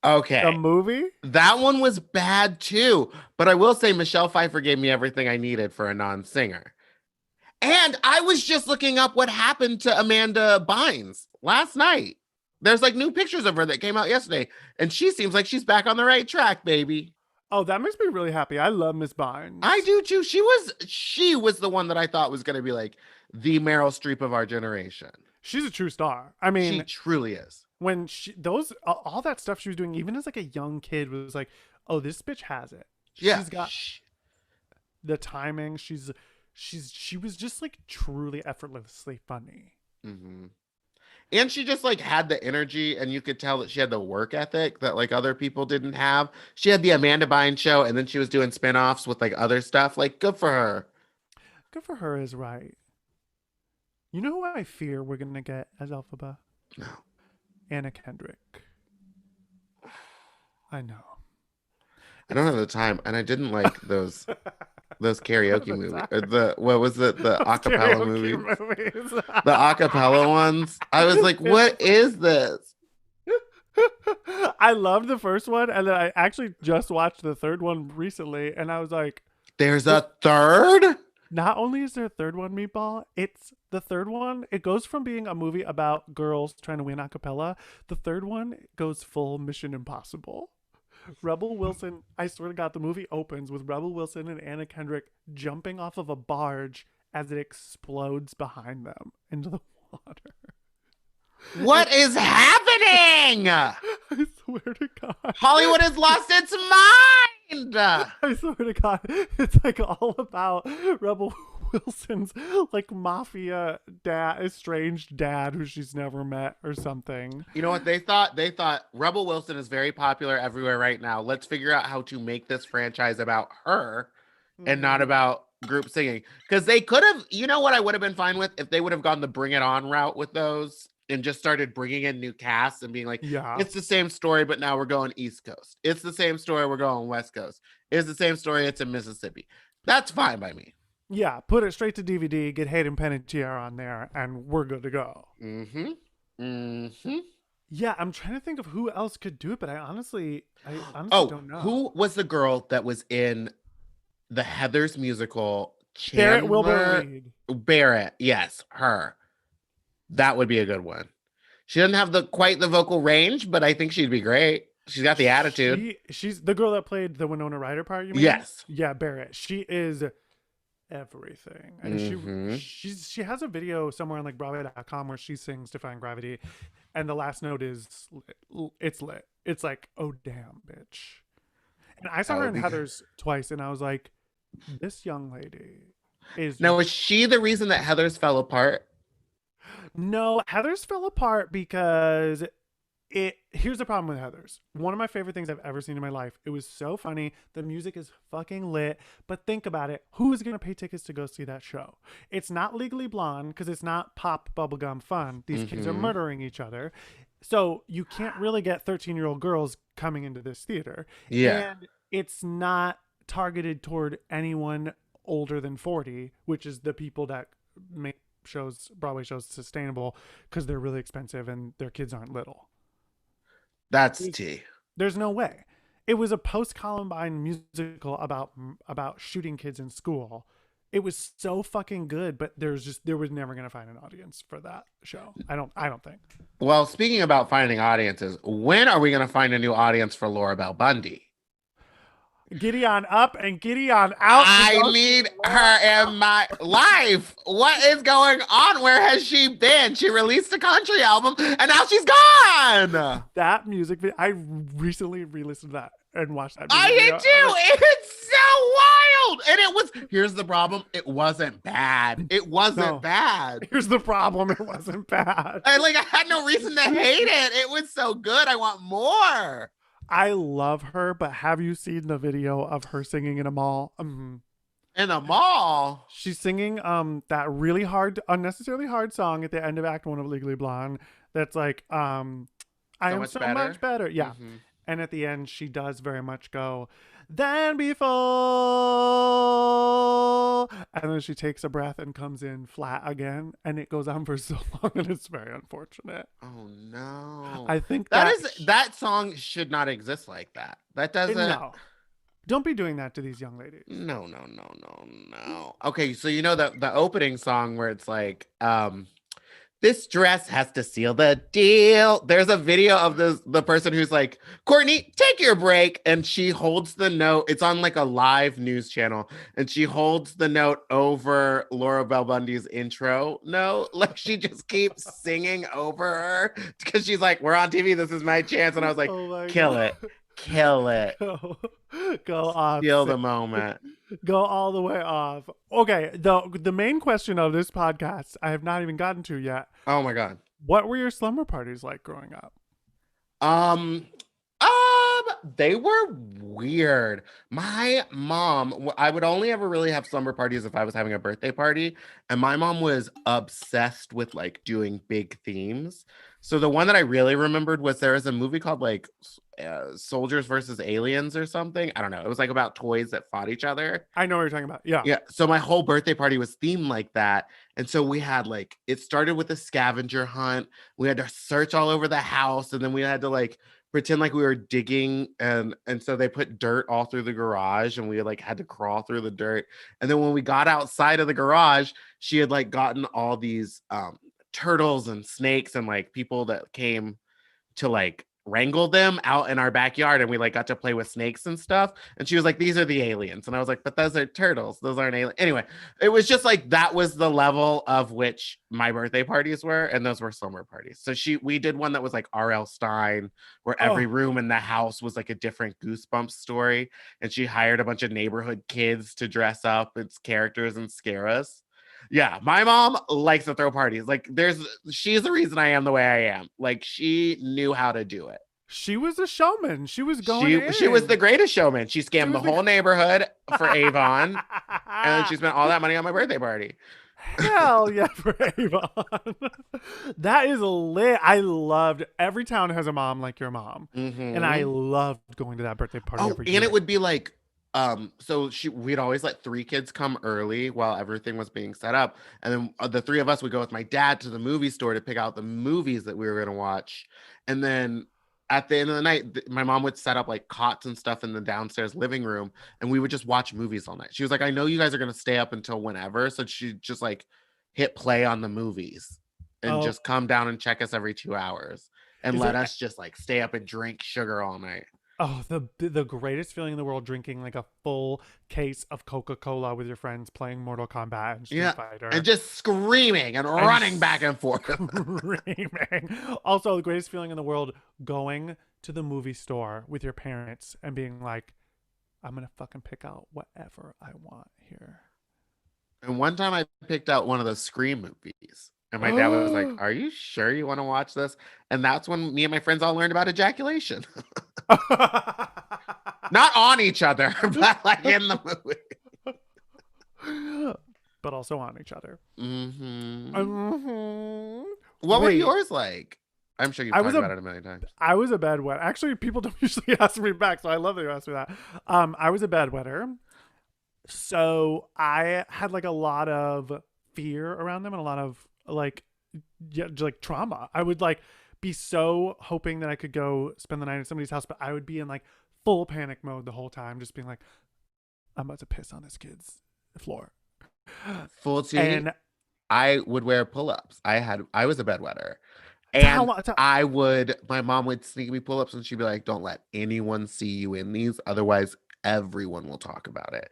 The Okay. movie? That one was bad too, but I will say Michelle Pfeiffer gave me everything I needed for a non-singer. And I was just looking up what happened to Amanda Bynes last night. There's like new pictures of her that came out yesterday, and she seems like she's back on the right track, baby. Oh, that makes me really happy. I love Miss I Bynes. do too. She was the one that I thought was going to be like the Meryl Streep of our generation. She's a true star. I She mean, truly is. when all that stuff she was doing, even as like a young kid, was like, oh, this bitch has it. Yeah. She's got the timing. She was just like truly effortlessly funny. Mm-hmm. And she just like had the energy, and you could tell that she had the work ethic that like other people didn't have. She had the Amanda Bynes show, and then she was doing spinoffs with like other stuff. Like, good for her. Good for her is right. You know who I fear we're gonna get as Alphaba? No. Anna Kendrick. I know. I don't have the time, and I didn't like those karaoke movies. What was it? The acapella movies. The acapella ones. I was like, what is this? I loved the first one, and then I actually just watched the third one recently, and I was like, There's a third? not only is there a third one, Meatball, it's the third one. It goes from being a movie about girls trying to win a cappella. The third one goes full Mission Impossible. Rebel Wilson, I swear to God, the movie opens with Rebel Wilson and Anna Kendrick jumping off of a barge as it explodes behind them into the water. What is happening? I swear to God. Hollywood has lost its mind. I swear to God, it's like all about Rebel Wilson's like mafia dad, estranged dad who she's never met or something. You know what they thought? They thought Rebel Wilson is very popular everywhere right now. Let's figure out how to make this franchise about her and not about group singing. Because they could have, you know what I would have been fine with if they would have gone the Bring It On route with those and just started bringing in new casts and being like, Yeah. it's the same story, but now we're going East Coast. It's the same story, we're going West Coast. It's the same story, it's in Mississippi. That's fine by me. Yeah, put it straight to DVD, get Hayden Panettiere on there, and we're good to go. Mm-hmm. Mm-hmm. Yeah, I'm trying to think of who else could do it, but I honestly don't know. Who was the girl that was in the Heathers musical? Barrett Wilbur Reed. Barrett, yes, her. That would be a good one. She doesn't have quite the vocal range, but I think she'd be great. She's got the attitude. She's the girl that played the Winona Ryder part, you mean? Yes. Yeah, Barrett. She is everything. And she has a video somewhere on like Broadway.com where she sings Defying Gravity, and the last note is it's lit. It's like, oh damn, bitch. And I saw her in Heathers twice, and I was like, this young lady is. Now, is she the reason that Heathers fell apart? No, Heathers fell apart because here's the problem with Heathers. One of my favorite things I've ever seen in my life. It was so funny. The music is fucking lit. But think about it. Who is going to pay tickets to go see that show? It's not Legally Blonde because it's not pop bubblegum fun. These kids are murdering each other. So you can't really get 13-year-old girls coming into this theater. Yeah. And it's not targeted toward anyone older than 40, which is the people that make Broadway shows sustainable because they're really expensive and their kids aren't little. That's tea. There's no way. It was a post-Columbine musical about shooting kids in school. It was so fucking good, but there was never gonna find an audience for that show. I don't think. Well, speaking about finding audiences, when are we gonna find a new audience for Laura Bell Bundy? Giddy on up and giddy on out. I need her in my life. What is going on? Where has she been? She released a country album and now she's gone. That music video, I recently re-listened to that. and watch that I music did video. too. It's so wild. And it was, here's the problem. It wasn't bad. It wasn't bad. Here's the problem. It wasn't bad. I had no reason to hate it. It was so good. I want more. I love her, but have you seen the video of her singing in a mall? In a mall. She's singing that really hard, unnecessarily hard song at the end of Act 1 of Legally Blonde. That's like I am so much better. Yeah. Mm-hmm. And at the end, she does very much go, than before. And then she takes a breath and comes in flat again. And it goes on for so long. And it's very unfortunate. Oh, no. I think that song should not exist like that. That doesn't. No. Don't be doing that to these young ladies. No. Okay, so you know the opening song where it's like, this dress has to seal the deal. There's a video of the person who's like, Courtney, take your break. And she holds the note. It's on like a live news channel. And she holds the note over Laura Bell Bundy's intro note. Like she just keeps singing over her because she's like, we're on TV. This is my chance. And I was like, kill it. Kill it. Go off. Steal the moment. Go all the way off. Okay, the main question of this podcast I have not even gotten to yet. Oh my God. What were your slumber parties like growing up? They were weird. My mom, I would only ever really have slumber parties if I was having a birthday party, and my mom was obsessed with like doing big themes. So the one that I really remembered was there was a movie called like Soldiers versus Aliens or something. I don't know. It was like about toys that fought each other. I know what you're talking about. Yeah. Yeah. So my whole birthday party was themed like that. And so we had like, it started with a scavenger hunt. We had to search all over the house, and then we had to like pretend like we were digging, and so they put dirt all through the garage, and we like had to crawl through the dirt. And then when we got outside of the garage, she had like gotten all these turtles and snakes and like people that came to like wrangle them out in our backyard, and we like got to play with snakes and stuff. And she was like, these are the aliens. And I was like, but those are turtles, those aren't aliens. Anyway, it was just like that was the level of which my birthday parties were, and those were slumber parties. So we did one that was like R.L. Stein, where every room in the house was like a different Goosebumps story, and she hired a bunch of neighborhood kids to dress up as characters and scare us. Yeah, my mom likes to throw parties. Like she's the reason I am the way I am. Like she knew how to do it. She was a showman. She was going She was the greatest showman. She scammed the whole neighborhood for Avon. And then she spent all that money on my birthday party. Hell yeah, for Avon. That is lit. I loved every town has a mom like your mom. Mm-hmm. And I loved going to that birthday party every year. And it would be like so we'd always let 3 kids come early while everything was being set up, and then the 3 of us would go with my dad to the movie store to pick out the movies that we were going to watch. And then at the end of the night, my mom would set up like cots and stuff in the downstairs living room, and we would just watch movies all night. She was like, I know you guys are going to stay up until whenever, so she'd just like hit play on the movies and just come down and check us every 2 hours and let us just like stay up and drink sugar all night. Oh, the greatest feeling in the world, drinking like a full case of Coca-Cola with your friends, playing Mortal Kombat and Street Fighter. And just screaming and running back and forth. Screaming. Also, the greatest feeling in the world, going to the movie store with your parents and being like, I'm going to fucking pick out whatever I want here. And one time I picked out one of those Scream movies. And my dad was like, are you sure you want to watch this? And that's when me and my friends all learned about ejaculation. Not on each other, but like in the movie. But also on each other. Mm-hmm. Mm-hmm. What were yours like? I'm sure you've talked about it a million times. I was a bedwetter. Actually, people don't usually ask me back, so I love that you asked me that. I was a bedwetter. So I had like a lot of fear around them and a lot of like trauma. I would like be so hoping that I could go spend the night at somebody's house, but I would be in like full panic mode the whole time, just being like, I'm about to piss on this kid's floor. Full tea. And I would wear pull-ups. I was a bedwetter. And my mom would sneak me pull-ups, and she'd be like, don't let anyone see you in these, otherwise everyone will talk about it.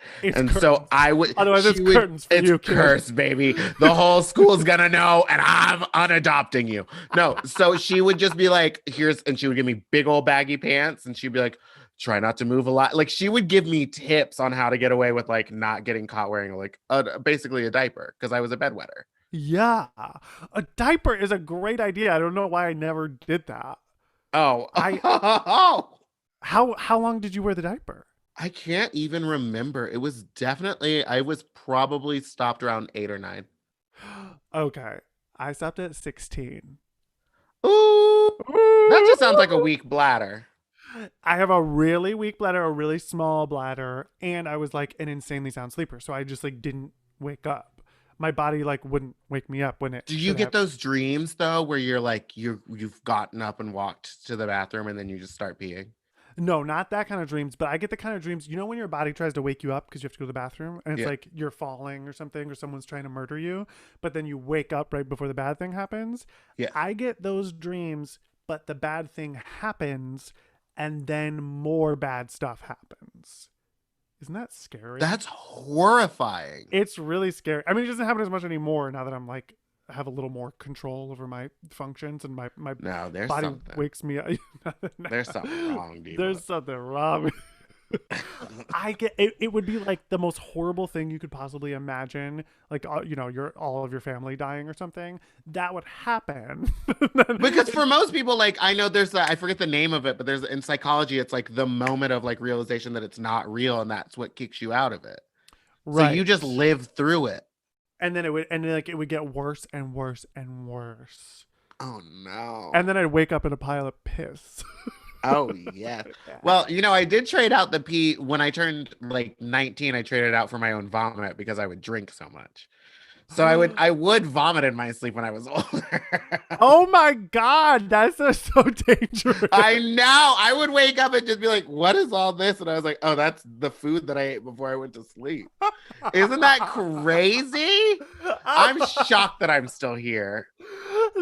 So I would, otherwise it's curtains for you, cursed, baby. The whole school's gonna know, and I'm unadopting you. No, so she would just be like, and she would give me big old baggy pants, and she'd be like, try not to move a lot. Like she would give me tips on how to get away with like not getting caught wearing like basically a diaper because I was a bedwetter. Yeah. A diaper is a great idea. I don't know why I never did that. Oh, I oh, how long did you wear the diaper? I can't even remember. It was definitely, I was probably stopped around 8 or 9. Okay. I stopped at 16. Ooh, that just sounds like a Ooh. weak bladder. I have a really weak bladder, a really small bladder, and I was like an insanely sound sleeper. So I just like didn't wake up. My body like wouldn't wake me up when it Do you should get have. those dreams though, where you're like you've gotten up and walked to the bathroom and then you just start peeing? No, not that kind of dreams, but I get the kind of dreams, when your body tries to wake you up because you have to go to the bathroom and it's Yeah, like you're falling or something or someone's trying to murder you, but then you wake up right before the bad thing happens. yeah. I get those dreams, but the bad thing happens and then more bad stuff happens. Isn't that scary? That's horrifying. It's really scary. I mean, it doesn't happen as much anymore now that I'm like have a little more control over my functions and my No, there's body something. wakes me up. There's something wrong, There's Diva. something wrong. I get it. It would be like the most horrible thing you could possibly imagine. Like, your all of your family dying or something. That would happen. Because for most people, like I know there's I forget the name of it, but there's in psychology, it's like the moment of like realization that it's not real, and that's what kicks you out of it. So you Right. just live through it. And then it would get worse and worse and worse. Oh no. And then I'd wake up in a pile of piss. Oh yeah. Well, I did trade out the pee when I turned like 19. I traded out for my own vomit because I would drink so much. So I would vomit in my sleep when I was older. Oh my God, that's so dangerous. I know. I would wake up and just be like, "What is all this?" And I was like, "Oh, that's the food that I ate before I went to sleep." Isn't that crazy? I'm shocked that I'm still here.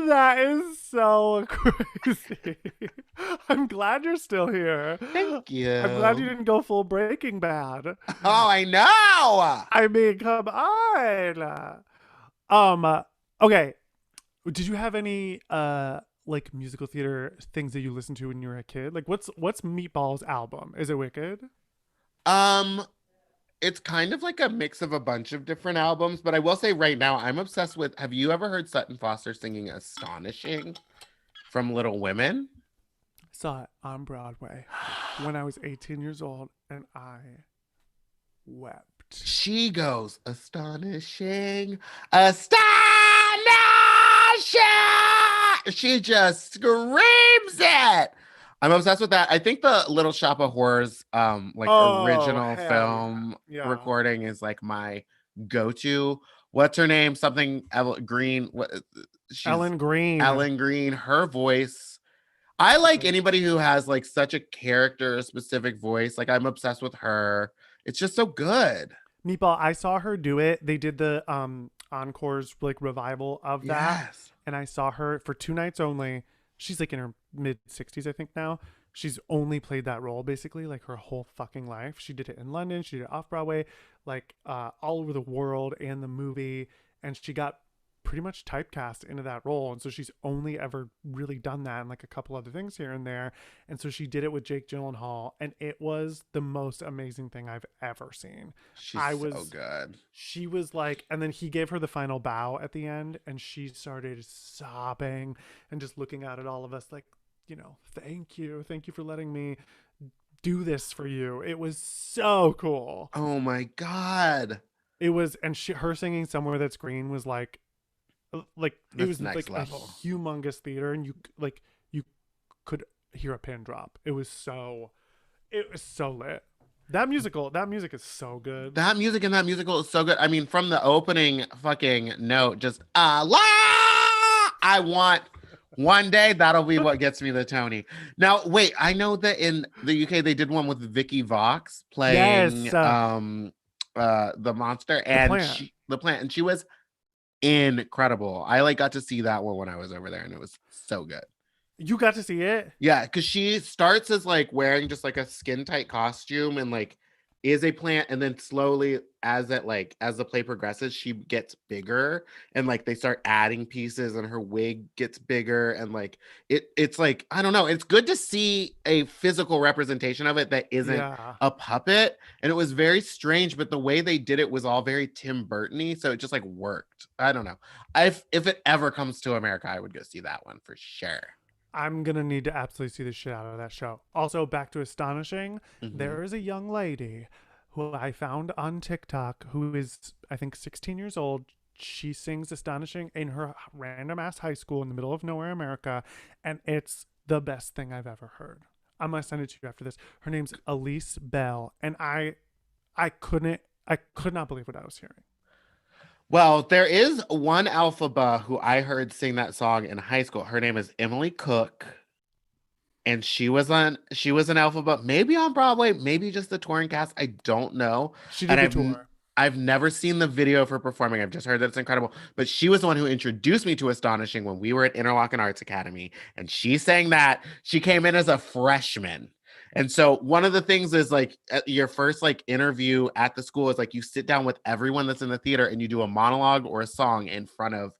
That is so crazy. I'm glad you're still here. Thank I'm glad you you. didn't go full Breaking Bad. Oh, I know. I mean, come on. Okay. Did you have any like musical theater things that you listened to when you were a kid? Like what's Meatball's album? Is it Wicked? Um, it's kind of like a mix of a bunch of different albums, but I will say right now I'm obsessed with. Have you ever heard Sutton Foster singing "Astonishing" from Little Women? I saw it on Broadway when I was 18 years old and I wept. She goes astonishing, astonishing. She just screams it. I'm obsessed with that. I think the Little Shop of Horrors, like Oh, original hell yeah. film Yeah. recording is like my go-to. What's her name? Something Green. What? She's Ellen Green. Ellen Green. Her voice. I like anybody who has like such a character specific voice. Like I'm obsessed with her. It's just so good. Meatball, I saw her do it. They did the encores like revival of that, Yes. and I saw her for 2 nights only. She's like in her mid 60s, I think now. She's only played that role basically like her whole fucking life. She did it in London, she did it off Broadway, like all over the world and the movie, and she got pretty much typecast into that role. And so she's only ever really done that and like a couple other things here and there. And so she did it with Jake Gyllenhaal, and it was the most amazing thing I've ever seen. She's I so was good. She was like, and then he gave her the final bow at the end, and she started sobbing and just looking out at all of us like, thank you for letting me do this for you. It was so cool. Oh my God. It was, and her singing "Somewhere That's Green" was it That's was next like level. a humongous theater, and you could hear a pin drop. It was so lit. That music is so good. That music in that musical is so good. I mean, from the opening fucking note, just Allah. I want one day that'll be what gets me the Tony. Now, wait, I know that in the UK they did one with Vicky Vox playing Yes, the monster the and plant. the plant, and she was incredible. I like got to see that one when I was over there, and it was so good. You got to see it. Yeah, because she starts as like wearing just like a skin tight costume and like is a plant, and then slowly as the play progresses, she gets bigger, and like they start adding pieces, and her wig gets bigger, and like it's like, I don't know, it's good to see a physical representation of it that isn't Yeah. a puppet. And it was very strange, but the way they did it was all very Tim Burton-y, so it just like worked. I don't know. If it ever comes to America, I would go see that one for sure. I'm gonna need to absolutely see the shit out of that show. Also, back to Astonishing, Mhm. there is a young lady who I found on TikTok who is, I think, 16 years old. She sings Astonishing in her random ass high school in the middle of nowhere, America, and it's the best thing I've ever heard. I'm gonna send it to you after this. Her name's Elise Bell, and I could not believe what I was hearing. Well, there is one alphaba who I heard sing that song in high school. Her name is Emily Cook, and she was an alphaba, maybe on Broadway, maybe just the touring cast. I don't know. She And did the tour. I've never seen the video of her performing. I've just heard that it's incredible. But she was the one who introduced me to Astonishing when we were at Interlochen Arts Academy, and she sang that. She came in as a freshman. And so one of the things is like your first like interview at the school is like you sit down with everyone that's in the theater and you do a monologue or a song in front of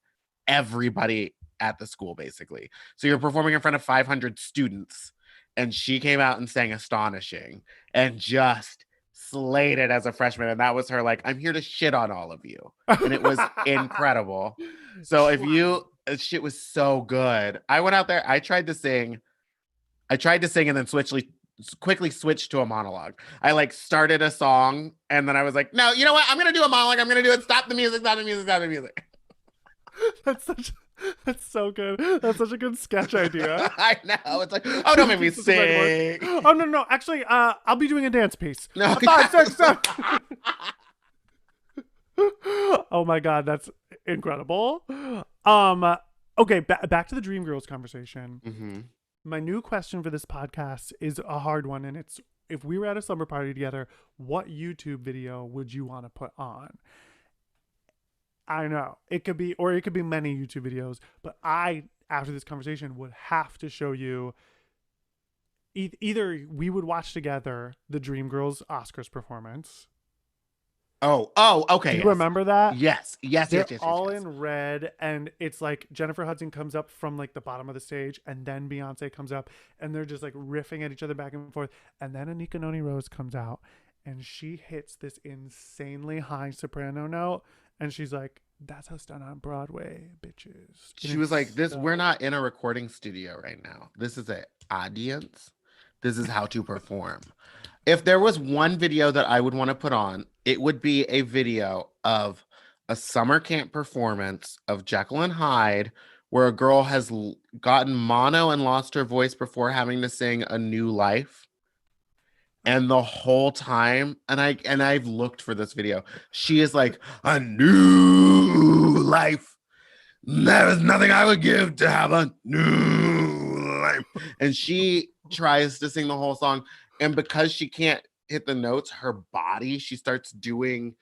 everybody at the school, basically. So you're performing in front of 500 students, and she came out and sang Astonishing and just slayed it as a freshman. And that was her like, I'm here to shit on all of you. And it was incredible. So if Trying. you, shit was so good. I went out there, I tried to sing and then quickly switched to a monologue. I like started a song and then I was like, no, you know what? I'm gonna do a monologue. I'm gonna do it. Stop the music, stop the music, stop the music. That's such that's so good. That's such a good sketch idea. I know. It's like, oh, don't make me Just like work. sing. Oh no, no. Actually, I'll be doing a dance piece. No. 5, 6, 7. Oh my god, that's incredible. Okay, back to the Dreamgirls conversation. Mm-hmm. My new question for this podcast is a hard one, and it's, if we were at a slumber party together, what YouTube video would you want to put on? I know it could be, or it could be many YouTube videos, but I, after this conversation, would have to show you either we would watch together the Dreamgirls Oscars performance. Okay. Do you Yes. remember that? They're Yes. all in red, and it's like Jennifer Hudson comes up from like the bottom of the stage, and then Beyonce comes up, and they're just like riffing at each other back and forth, and then Anika Noni Rose comes out, and she hits this insanely high soprano note, and she's like, "That's how it's done on Broadway, bitches." And She was like, it's "This, we're not in a recording studio right now. This is an audience. This is how to perform." If there was one video that I would want to put on, it would be a video of a summer camp performance of Jekyll and Hyde, where a girl has gotten mono and lost her voice before having to sing A New Life. And the whole time, I've looked for this video, she is like, a new life. There is nothing I would give to have a new life. And she tries to sing the whole song. And because she can't hit the notes, her body, she starts doing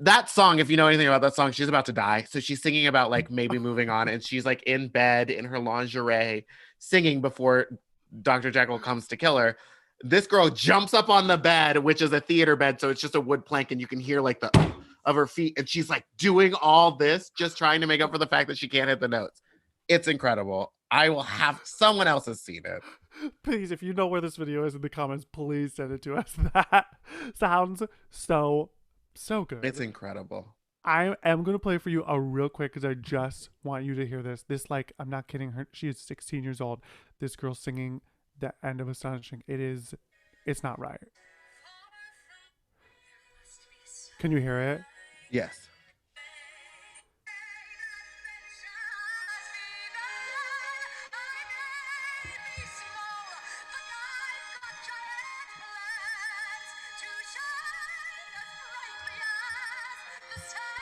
that song. If you know anything about that song, she's about to die. So she's singing about like maybe moving on. And she's like in bed in her lingerie singing before Dr. Jekyll comes to kill her. This girl jumps up on the bed, which is a theater bed. So it's just a wood plank. And you can hear like the of her feet. And she's like doing all this, just trying to make up for the fact that she can't hit the notes. It's incredible. I will have, someone else has seen it. Please, if you know where this video is in the comments, please send it to us. That sounds so good. It's incredible. I am going to play for you a real quick because I just want you to hear this. This, like, I'm not kidding. Her, she is 16 years old. This girl singing the end of Astonishing. It's not right. Can you hear it? Yes.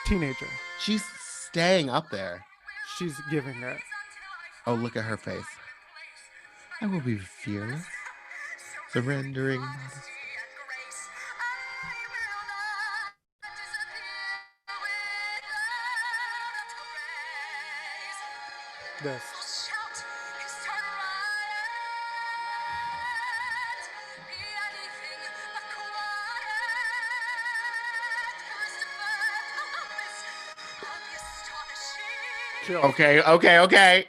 Teenager. She's staying up there. She's giving it. Oh, look at her face. I will be fearless, surrendering. This. chill. Okay, okay, okay.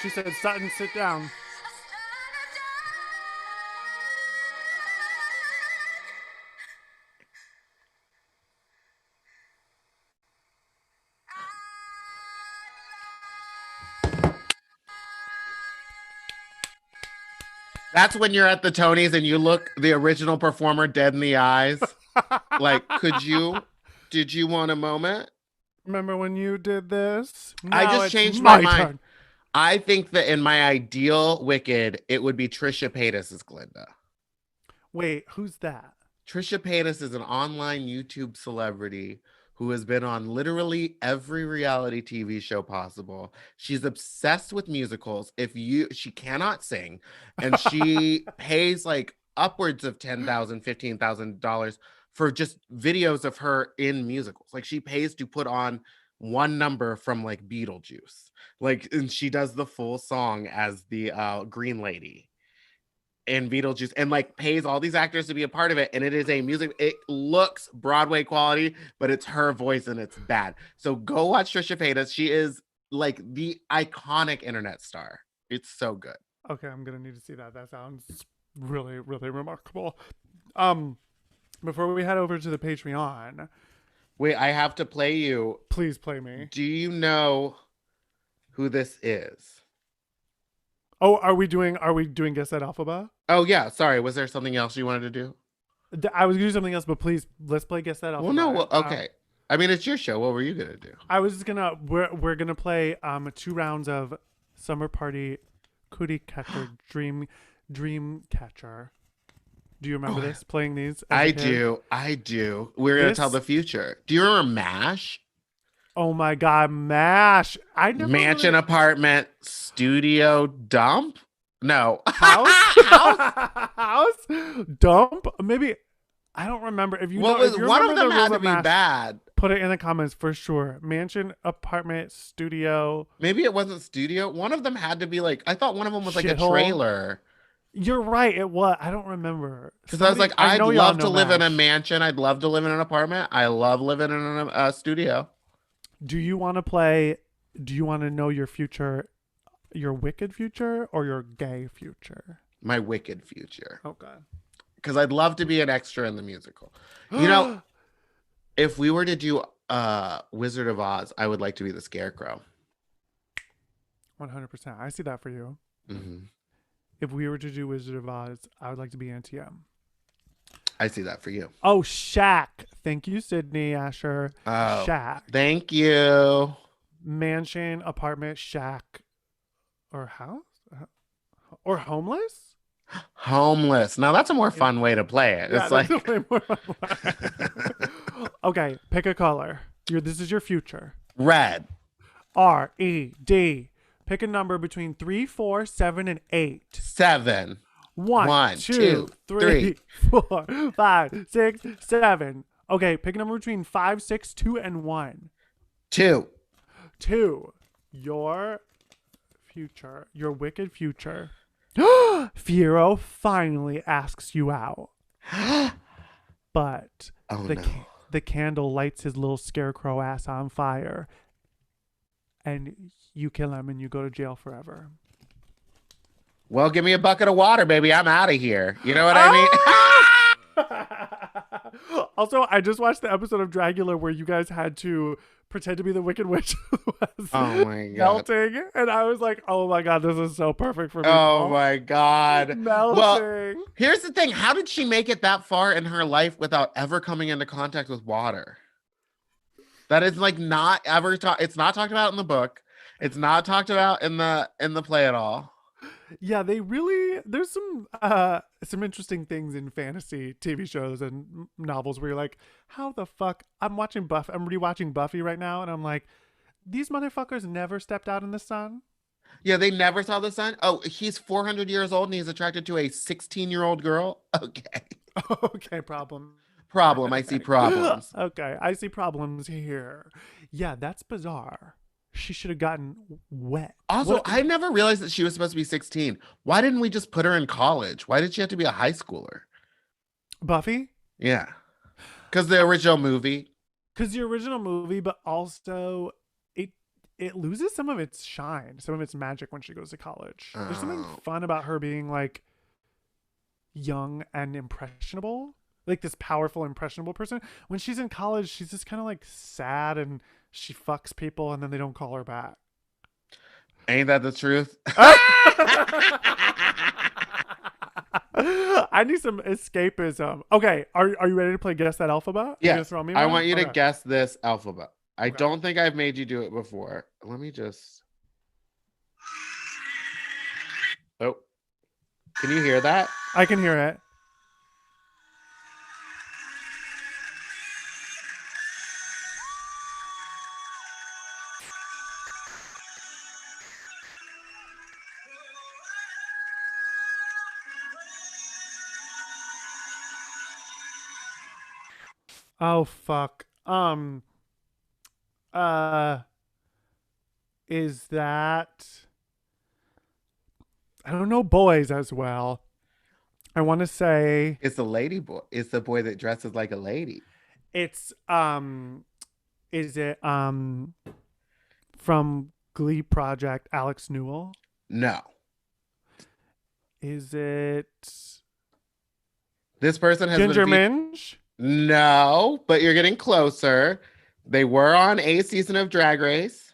She said, Sutton, sit down. That's when you're at the Tonys and you look the original performer dead in the eyes. Like, did you want a moment? Remember when you did this? I Now just it's changed my my mind. turn. I think that in my ideal Wicked, it would be Trisha Paytas as Glinda. Wait, who's that? Trisha Paytas is an online YouTube celebrity who has been on literally every reality TV show possible. She's obsessed with musicals. She cannot sing, and she pays like upwards of $10,000, $15,000 for just videos of her in musicals. Like she pays to put on one number from like Beetlejuice. Like, and she does the full song as the Green Lady in Beetlejuice and like pays all these actors to be a part of it. And it is a music, it looks Broadway quality, but it's her voice and it's bad. So go watch Trisha Paytas. She is like the iconic internet star. It's so good. Okay, I'm gonna need to see that. That sounds really, really remarkable. Before we head over to the Patreon, wait, I have to play you. Please play me. Do you know who this is? Oh, are we doing Guess That Alphabet? Oh yeah, sorry. Was there something else you wanted to do? I was gonna do something else, but please let's play Guess That Alphabet. Well, no, okay. I mean, it's your show. What were you gonna do? I was just gonna we're gonna play 2 rounds of Slumber Party Cootie Catcher Dream Catcher. Do you remember this? Playing these? I do. We're gonna tell the future. Do you remember MASH? Oh my God, MASH! I never Mansion, apartment, studio, dump. No, house, house, dump. Maybe I don't remember. If you know, if you one of them the had to be MASH, bad. Put it in the comments for sure. Mansion, apartment, studio. Maybe it wasn't studio. One of them had to be like. I thought one of them was like a trailer. You're right. It was. I don't remember. Because I was like, I'd love to live in a mansion. I'd love to live in an apartment. I love living in a studio. Do you want to play? Do you want to know your future, your wicked future, or your gay future? My wicked future. Okay. Because I'd love to be an extra in the musical. You know, if we were to do Wizard of Oz, I would like to be the Scarecrow. 100%. I see that for you. Mm-hmm. If we were to do Wizard of Oz, I would like to be Auntie M. I see that for you. Oh, Shaq. Thank you, Sydney Asher. Oh, Shaq. Thank you. Mansion, apartment, shack, or house? Or homeless? Homeless. Now, that's a more fun way to play it. Yeah, it's like... way more fun. Okay, pick a color. This is your future. Red. R-E-D. Pick a number between 3, 4, 7, and 8. 7. 1, 2, 3, 4, 5, 6, 7. Okay, pick a number between 5, 6, 2, and 1. 2. 2. Your future. Your wicked future. Fiero finally asks you out. But the candle lights his little scarecrow ass on fire. And you kill him and you go to jail forever. Well, give me a bucket of water, baby. I'm out of here. You know what I mean? Also, I just watched the episode of Dragula where you guys had to pretend to be the Wicked Witch was oh my God. melting. And I was like, oh my God, this is so perfect for me. Oh my God. Melting. Well, here's the thing. How did she make it that far in her life without ever coming into contact with water? That is like not ever it's not talked about in the book. It's not talked about in the play at all. Yeah, there's some interesting things in fantasy TV shows and novels where you're like, how the fuck? I'm rewatching Buffy right now, and I'm like, these motherfuckers never stepped out in the sun. Yeah, they never saw the sun. Oh, he's 400 years old and he's attracted to a 16-year-old girl. Okay. Okay, problem. I see problems. Okay, I see problems here. Yeah, that's bizarre. She should have gotten wet. Also, I never realized that she was supposed to be 16. Why didn't we just put her in college? Why did she have to be a high schooler? Buffy? Yeah. Because the original movie. because the original movie, but also it loses some of its shine, some of its magic when she goes to college. There's something Oh. fun about her being like young and impressionable, like this powerful, impressionable person. When she's in college, she's just kind of like sad and she fucks people and then they don't call her back. Ain't that the truth? I need some escapism. Okay, are you ready to play Guess That Alphabet? You gonna Yes. throw me I one? want you to Okay. guess this alphabet. I Okay. don't think I've made you do it before. Let me just. Oh, can you hear that? I can hear it. Oh fuck. Uh is that I don't know boys as well. I want to say It's the lady boy. It's the boy that dresses like a lady. it's is it from Glee Project Alex Newell? No. Is it This person has Ginger been Minge? No, but you're getting closer. They were on a season of Drag Race.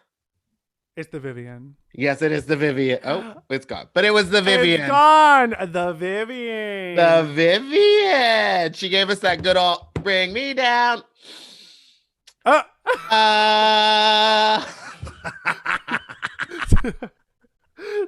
It's the Vivian. Yes, it is the Vivian. Oh, it's gone. But it was the It's Vivian. gone. The Vivian. The Vivian. She gave us that good old bring me down. Uh,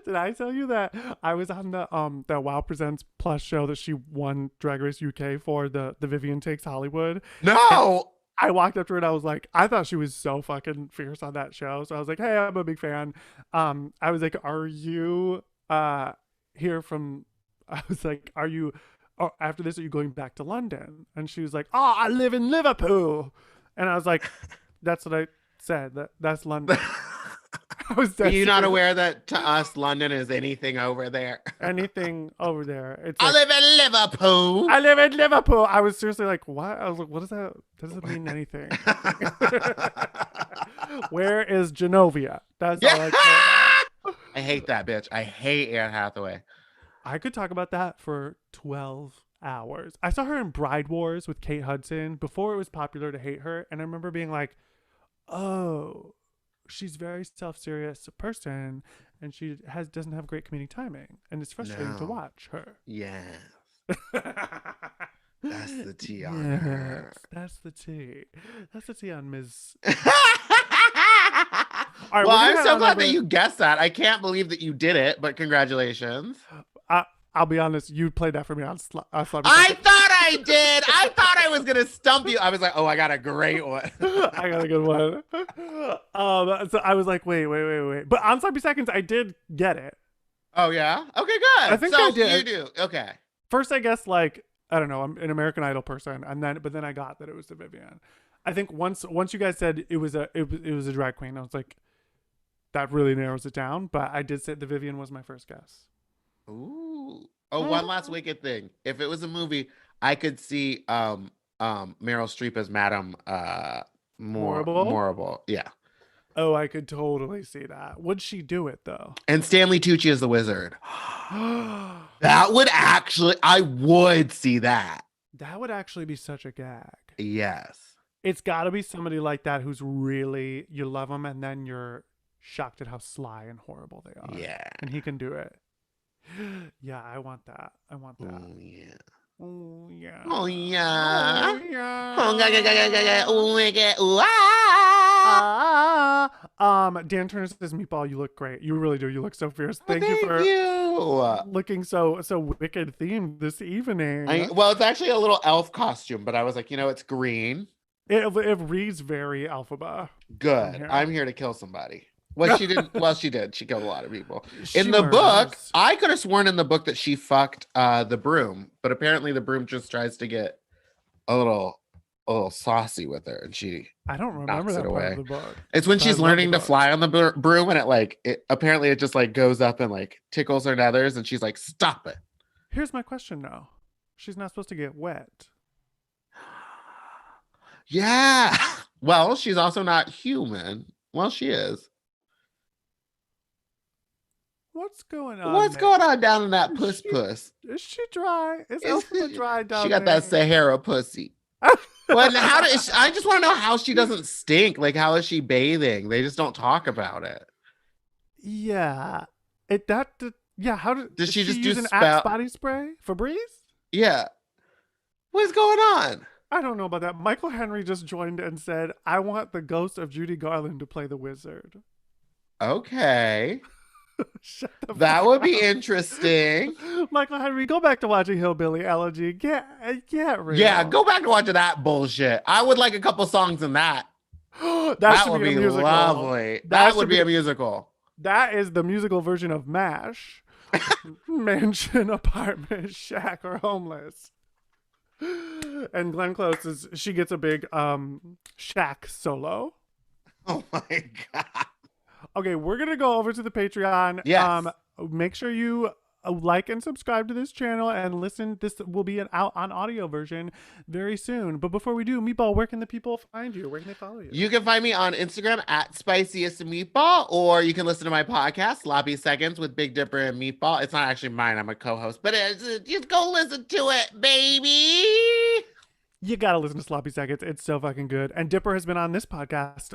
Did I tell you that I was on the Wow Presents Plus show that she won Drag Race UK for the Vivian Takes Hollywood? No. I walked up to her and I was like, I thought she was so fucking fierce on that show. So I was like, hey, I'm a big fan. I was like, are you here from? I was like, are you? Oh, after this, are you going back to London? And she was like, oh, I live in Liverpool. And I was like, that's what I said. That's London. I was Are you not desperate. aware that to us London is anything over there? Anything over there? It's I like, live in Liverpool. I live in Liverpool. I was seriously like, what? I was like, what is that? Doesn't mean anything. Where is Genovia? That's all I care. I hate that bitch. I hate Anne Hathaway. I could talk about that for 12 hours. I saw her in Bride Wars with Kate Hudson before it was popular to hate her. And I remember being like, oh, she's very self-serious person and she doesn't have great comedic timing. And it's frustrating to No. watch her. Yes. That's the tea on her. That's the tea. That's the tea on Ms. Well, All right, we're gonna I'm head so on glad over- that you guessed that. I can't believe that you did it, but congratulations. I'll be honest, you played that for me on Slumber I Party. thought I did. I thought I was gonna stump you. I was like, oh, I got a great one. I got a good one. So I was like, wait. But on Sloppy Seconds, I did get it. Oh yeah. Okay, good. I think so I did. You do. Okay. First, I guess like I don't know, I'm an American Idol person, and then I got that it was the Vivian. I think once you guys said it was a drag queen, I was like, that really narrows it down. But I did say the Vivian was my first guess. Ooh. Oh, one last wicked thing. If it was a movie, I could see Meryl Streep as Madame Morrible. Yeah. Oh, I could totally see that. Would she do it though? And Stanley Tucci as the wizard. That would actually, I would see that. That would actually be such a gag. Yes. It's got to be somebody like that who's really, you love them and then you're shocked at how sly and horrible they are. Yeah. And he can do it. Yeah, I want that. Oh yeah. Oh, yeah. Oh yeah. Oh, yeah. Oh, Dan Turner says, Meatball, you look great. You really do. You look so fierce. Thank thank you for you. looking so wicked themed this evening. Well, it's actually a little elf costume, but I was like, it's green. It reads very Alphaba. Good. here. I'm here to kill somebody. Well, she did. Well, she did. She killed a lot of people. She In the book, murders. I could have sworn in the book that she fucked the broom, but apparently the broom just tries to get a little saucy with her, and she. I don't remember knocks that it part away. of the book. It's when But I she's love learning the to book. fly on the broom, and it apparently it just like goes up and like tickles her nethers, and she's like, "Stop it!" Here's my question now. She's not supposed to get wet. Yeah. Well, she's also not human. Well, she is. What's going on What's there? going on down in that Is she, puss? is she dry? Is Elphaba dry She down got that there? Sahara pussy. But how does I just want to know how she doesn't stink? Like, how is she bathing? They just don't talk about it. Yeah. Yeah, how Does does she she just do use an Axe spout? body spray? Febreze? Yeah. What's going on? I don't know about that. Michael Henry just joined and said, I want the ghost of Judy Garland to play the wizard. Okay. Shut the That fuck would be up. interesting. Michael Henry, go back to watching Hillbilly Elegy. Get Yeah, real. go back to watching that bullshit. I would like a couple songs in that. That That should would be a be musical. lovely. That That would should be be a musical. that is the musical version of MASH. Mansion, apartment, shack, or homeless. And Glenn Close she gets a big shack solo. Oh my God. Okay, we're gonna go over to the Patreon. Yes. Make sure you like and subscribe to this channel and listen. This will be an out on audio version very soon. But before we do, Meatball, where can the people find you? Where can they follow you? You can find me on Instagram at Spiciest Meatball, or you can listen to my podcast, Sloppy Seconds with Big Dipper and Meatball. It's not actually mine, I'm a co-host, but just go listen to it, baby. You gotta listen to Sloppy Seconds. It's so fucking good. And Dipper has been on this podcast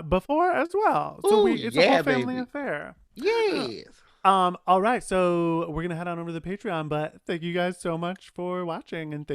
before as well. So Ooh, it's a yeah, whole family baby. affair. Yes. All right, so we're gonna head on over to the Patreon, but thank you guys so much for watching and thank